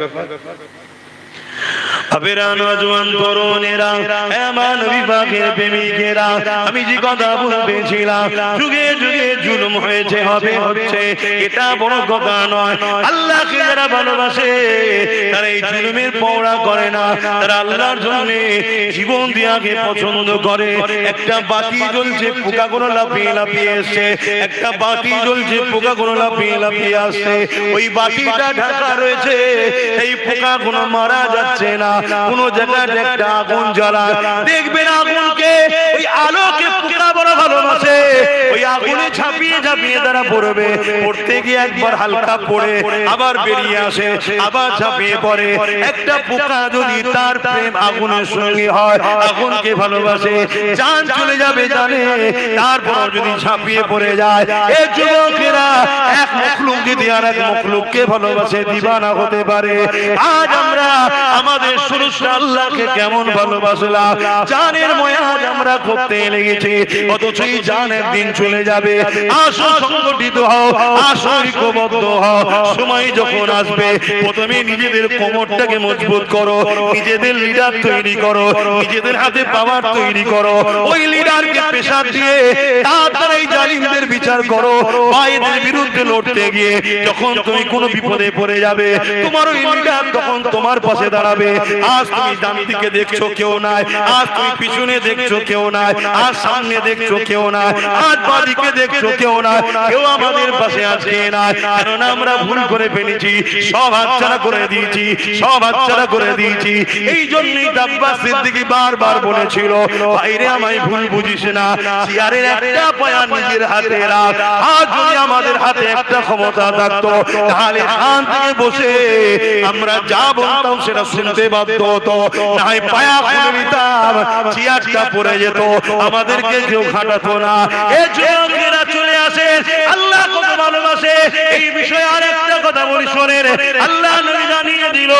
আমি যে কথা বলতেছিলাম, যুগে যুগে জুলুম হয়েছে, হবে, হচ্ছে, এটা বড় কথা নয়। আল্লাহকে যারা ভালোবাসে তারা এই জুলুমের পরোয়া করে না, তারা আল্লাহর জন্য জীবন দিয়াকে পছন্দ করে। একটা বাতি জ্বলছে, পোকাগুলো লাফিয়ে লাফিয়ে আসছে, একটা বাতি জ্বলছে, পোকাগুলো লাফিয়ে লাফিয়ে আসছে, ওই বাতিটা ঢাকা রয়েছে, এই পোকাগুলো মারা যাচ্ছে না। কোন জায়গায় একটা আগুন জ্বালায়, দেখবেন আগুনকে, ওই আলোকে পোকা বড় ভালোবাসে, ওই আগুনে ঝাঁপিয়ে ঝাঁপিয়ে তারা পড়বে, পড়তে গিয়ে একবার হালকা পড়ে আবার বেরিয়ে আসে, আবার ঝাঁপিয়ে পড়ে। একটা পোকা যদি তার প্রেম আগুনের সঙ্গে হয়, আগুনকে ভালোবাসে, জান চলে যাবে জানে, তারপর যদি ঝাঁপিয়ে পড়ে যায়। এই যুবকেরা এক মখলুক যদি আর এক মখলুককে ভালোবাসে, দিবানা হতে পারে। আজ আমরা আমাদের সুরুষরা আল্লাহকে কেমন ভালোবাসলাম, জানের ময়াজ আমরা করতে লেগেছি, অথচ এই জানের দিন চলে যাবে। আসো সংগঠিত হও, আসো ঐক্যবদ্ধ হও। সময় যখন আসবে, প্রথমে নিজেদের কোমরটাকে মজবুত করো, নিজেদের লিডার তৈরি করো, নিজেদের হাতে পাওয়ার তৈরি করো, ওই লিডারকে পেশার দিয়ে তাড়াতাড়ি এই জালিমদের বিচার করো। বাইরের বিরুদ্ধে লড়তে গিয়ে যখন তুমি কোনো বিপদে পড়ে যাবে, তোমার ওই লিডার তখন তোমার পাশে দাঁড়াবে। আজ তুমি ডান দিকে দেখছো কেউ নাই, আজ তুমি পিছনে দেখছো কেউ নাই, আজ সামনে দেখছো কেউ নাই, আজ বাদিকে দেখছো কেউ নাই, কেউ আমাদের পাশে আছে না। কারণ আমরা ভুল করে ফেলেছি, সব হাতছাড়া করে দিয়েছি, সব হাতছাড়া করে দিয়েছি। এই জন্যই আব্বাস সিদ্দিকী বারবার বলেছিল, ভাইরে আমায় ভুল বুঝিস না, চেয়ারের একটা পায়া নিজের হাতে রাখ। আজ যদি আমাদের হাতে একটা ক্ষমতা থাকতো, তাহলে এখান থেকে বসে আমরা যা বলতাম সেটা শুনতে বাধ্য হতো, নাই পায়া খুলে নিতাম, চেয়ারটা পড়ে যেত, আমাদেরকে কেউ খাটাতো না। এই যুবকেরা চলে আসে, আল্লাহ কত ভালোবাসে। এই বিষয়ে আরেকটা কথা বলি শোনেন, আল্লাহ নবী জানিয়ে দিল,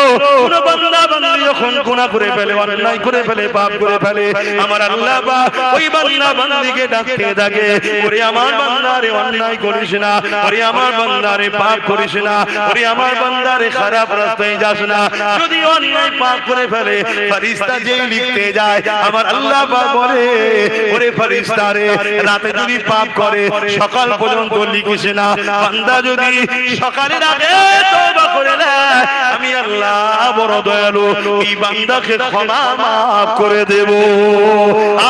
কোন বান্দা বান্দি যখন গুনাহ করে ফেলে, অন্যায় করে ফেলে, পাপ করে ফেলে, আমার আল্লাহ ওই বান্দা বান্দিকে ডাকতে থাকে, ওরে আমার বান্দারে অন্যায় করিস না, ওরে আমার বান্দারে পাপ করিস না, ওরে আমার বান্দারে খারাপ রাস্তায় যাস না। যদি অন্যায় পাপ করে ফেলে, ফেরেশতা যেই লিখতে যায়, আমার আল্লাহ বলে, ওরে ফেরেশতা রে, রাতে যদি পাপ করে সকাল পর্যন্ত লিখিস না, বান্দা যদি সকালের আগে তওবা করে নেয়, আমি আল্লাহ বড় দয়ালু, এই বান্দাকে ক্ষমা মাফ করে দেব।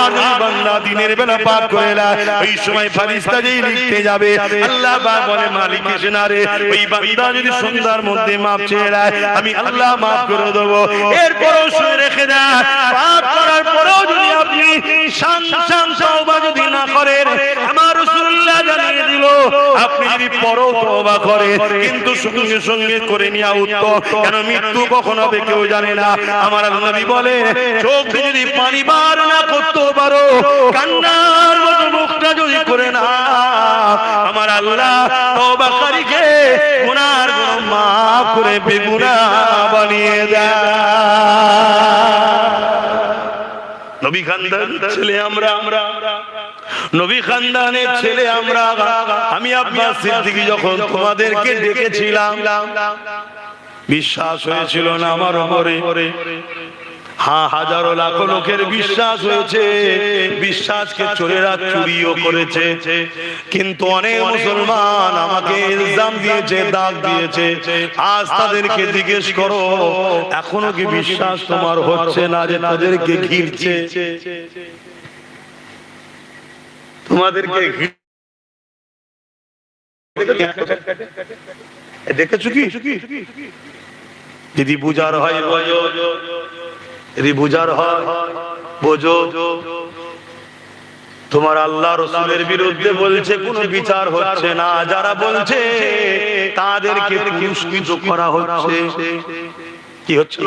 আর যদি বান্দা দিনের বেলা পাপ করে নেয়, ওই সময় ফেরেশতা যেই লিখতে যাবে, আল্লাহ বলে মালিক এসে না রে, ওই বান্দা যদি সন্ধ্যার মধ্যে মাপ চেয়ে নেয়, আমি আল্লাহ মাফ করে দেব। এরপরও শুনে রেখে দেয়, পাপ করার পরেও যদি আপনি সান তওবা যদি না করেন, আমার রাসূলুল্লাহ জানিয়ে দিল, আপনি যদি পরও তওবা করেন, কিন্তু সঙ্গে সঙ্গে করে নেওয়া উত্তম, কেন মৃত্যু কখন হবে কেউ জানে না। আমার নবী বলে, চোখ যদি পানি বার না করতে পারো, কান্নার মতো মুখটা যদি করে না, আমার আল্লাহ তওবাকারীকে গুনার মাফ করে বেগুনাহ বানিয়ে দেয়। নবী খানদানের ছেলে আমরা, নবী খানদানের ছেলে আমরা। আমি আব্বাস সিদ্দিকী যখন তোমাদেরকে ডেকেছিলাম, বিশ্বাস হয়েছিল না আমার উপরে? হ্যাঁ, হাজারো লাখো লোকের বিশ্বাস হয়েছে, বিশ্বাসকে চোরেরা চুরিও করেছে। কিন্তু অনেক মুসলমান আমাকে ইলজাম দিয়েছে, দাগ দিয়েছে। আজ তাদেরকে জিজ্ঞেস করো, এখনো কি বিশ্বাস তোমার হচ্ছে না যে তাদেরকে ঘিরছে? তোমাদেরকে দেখেছো কি? যদি বুঝার হয় বোঝো, যদি বুঝার হয় বোঝো। তোমার আল্লাহ রাসূলের বিরুদ্ধে বলছে কোনো বিচার হচ্ছে না, যারা বলছে তাদেরকে পুরস্কৃত করা হচ্ছে। কি হচ্ছে?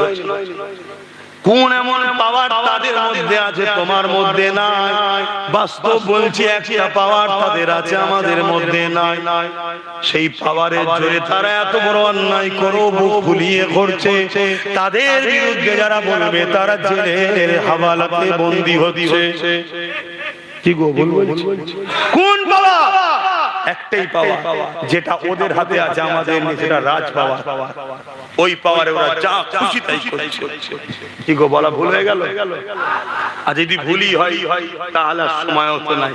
কোন এমন পাওয়ার তাদের মধ্যে আছে তোমার মধ্যে নাই? বাস্তব বলছি, একটা পাওয়ার তাদের আছে আমাদের মধ্যে নাই। সেই পাওয়ারের জোরে তারা এত বড় অন্যায় করো বুক ফুলিয়ে করছে। তাদের বিরুদ্ধে যারা বলবে তারা জেলের হাওয়ালাতে বন্দী হচ্ছে। কি গো বলবো? কোন পাওয়া? একটাই পাওয়া, যেটা ওদের হাতে আছে আমাদের নেই, সেটা রাজ পাওয়া। ওই পাওয়ারে ওরা যা খুশি তাই করছে। কি গো বলা ভুল হয়ে গেল? আর যদি ভুলই হয় তাহলে সময়ও তো নাই।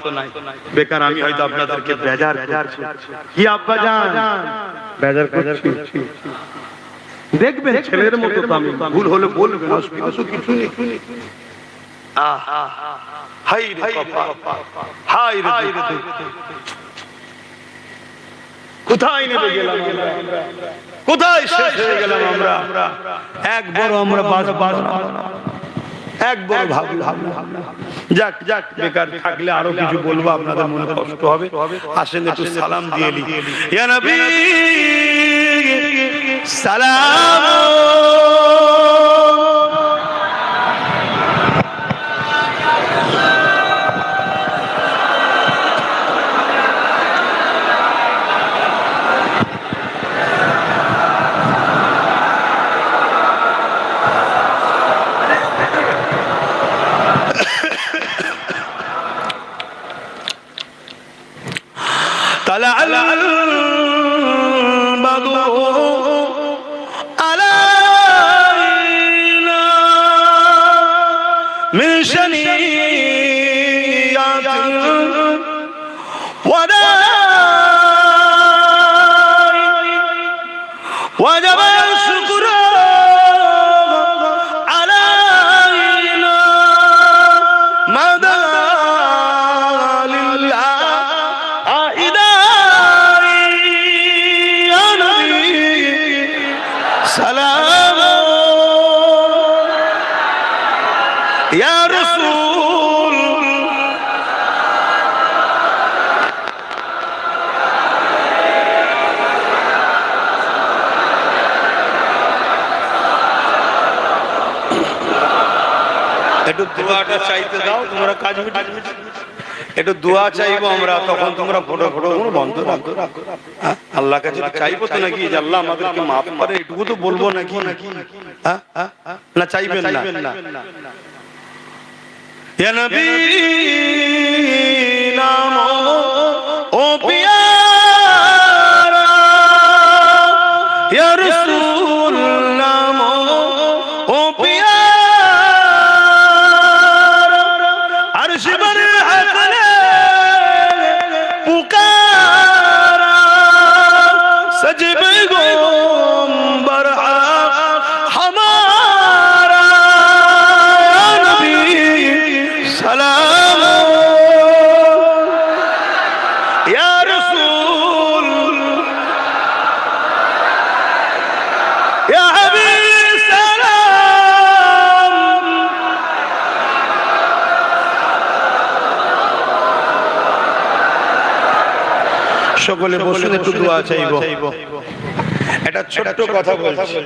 বেকার আমি হয়তো আপনাদেরকে বেজার করছি। কি আব্বা জান বেজার করছি? দেখবেন ছেলের মতো তো আমি, ভুল হলে বলবেন, অসুবিধা তো কিছু নেই। হাই রে কপাল, হাই রে, কোথায় নেমে গেলাম আমরা? কোথায় শেষ হয়ে গেলাম আমরা? এক বড় আমরা এক বড় ভাবলাম। যাক যাক, বেকার থাকলে আরো কিছু বলবো, আপনাদের মনে কষ্ট হবে। আসেন একটু সালাম দিয়ে নি। ইয়া নবী সালাম। طلع البدر علينا من شنيعة الوداع وجب الشكر علينا مدى একটু দোয়াটা চাইতে দাও, তোমরা কাজ মিটে। একটু দোয়া চাইবো আমরা, তখন তোমরা ফটো বন্ধ রাখো। আল্লাহর কাছে চাইবো তো নাকি যে আল্লাহ আমাদেরকে মাফ করে, এটুকু তো বলবো নাকি? না চাইবেন না? ইয়া নবী নাম ও পিয়ারা, ইয়া রাসূল নাম ও পিয়ারা, সকলে বসুন, একটু দোয়া চাইবো। একটা ছোট্ট কথা বলছি।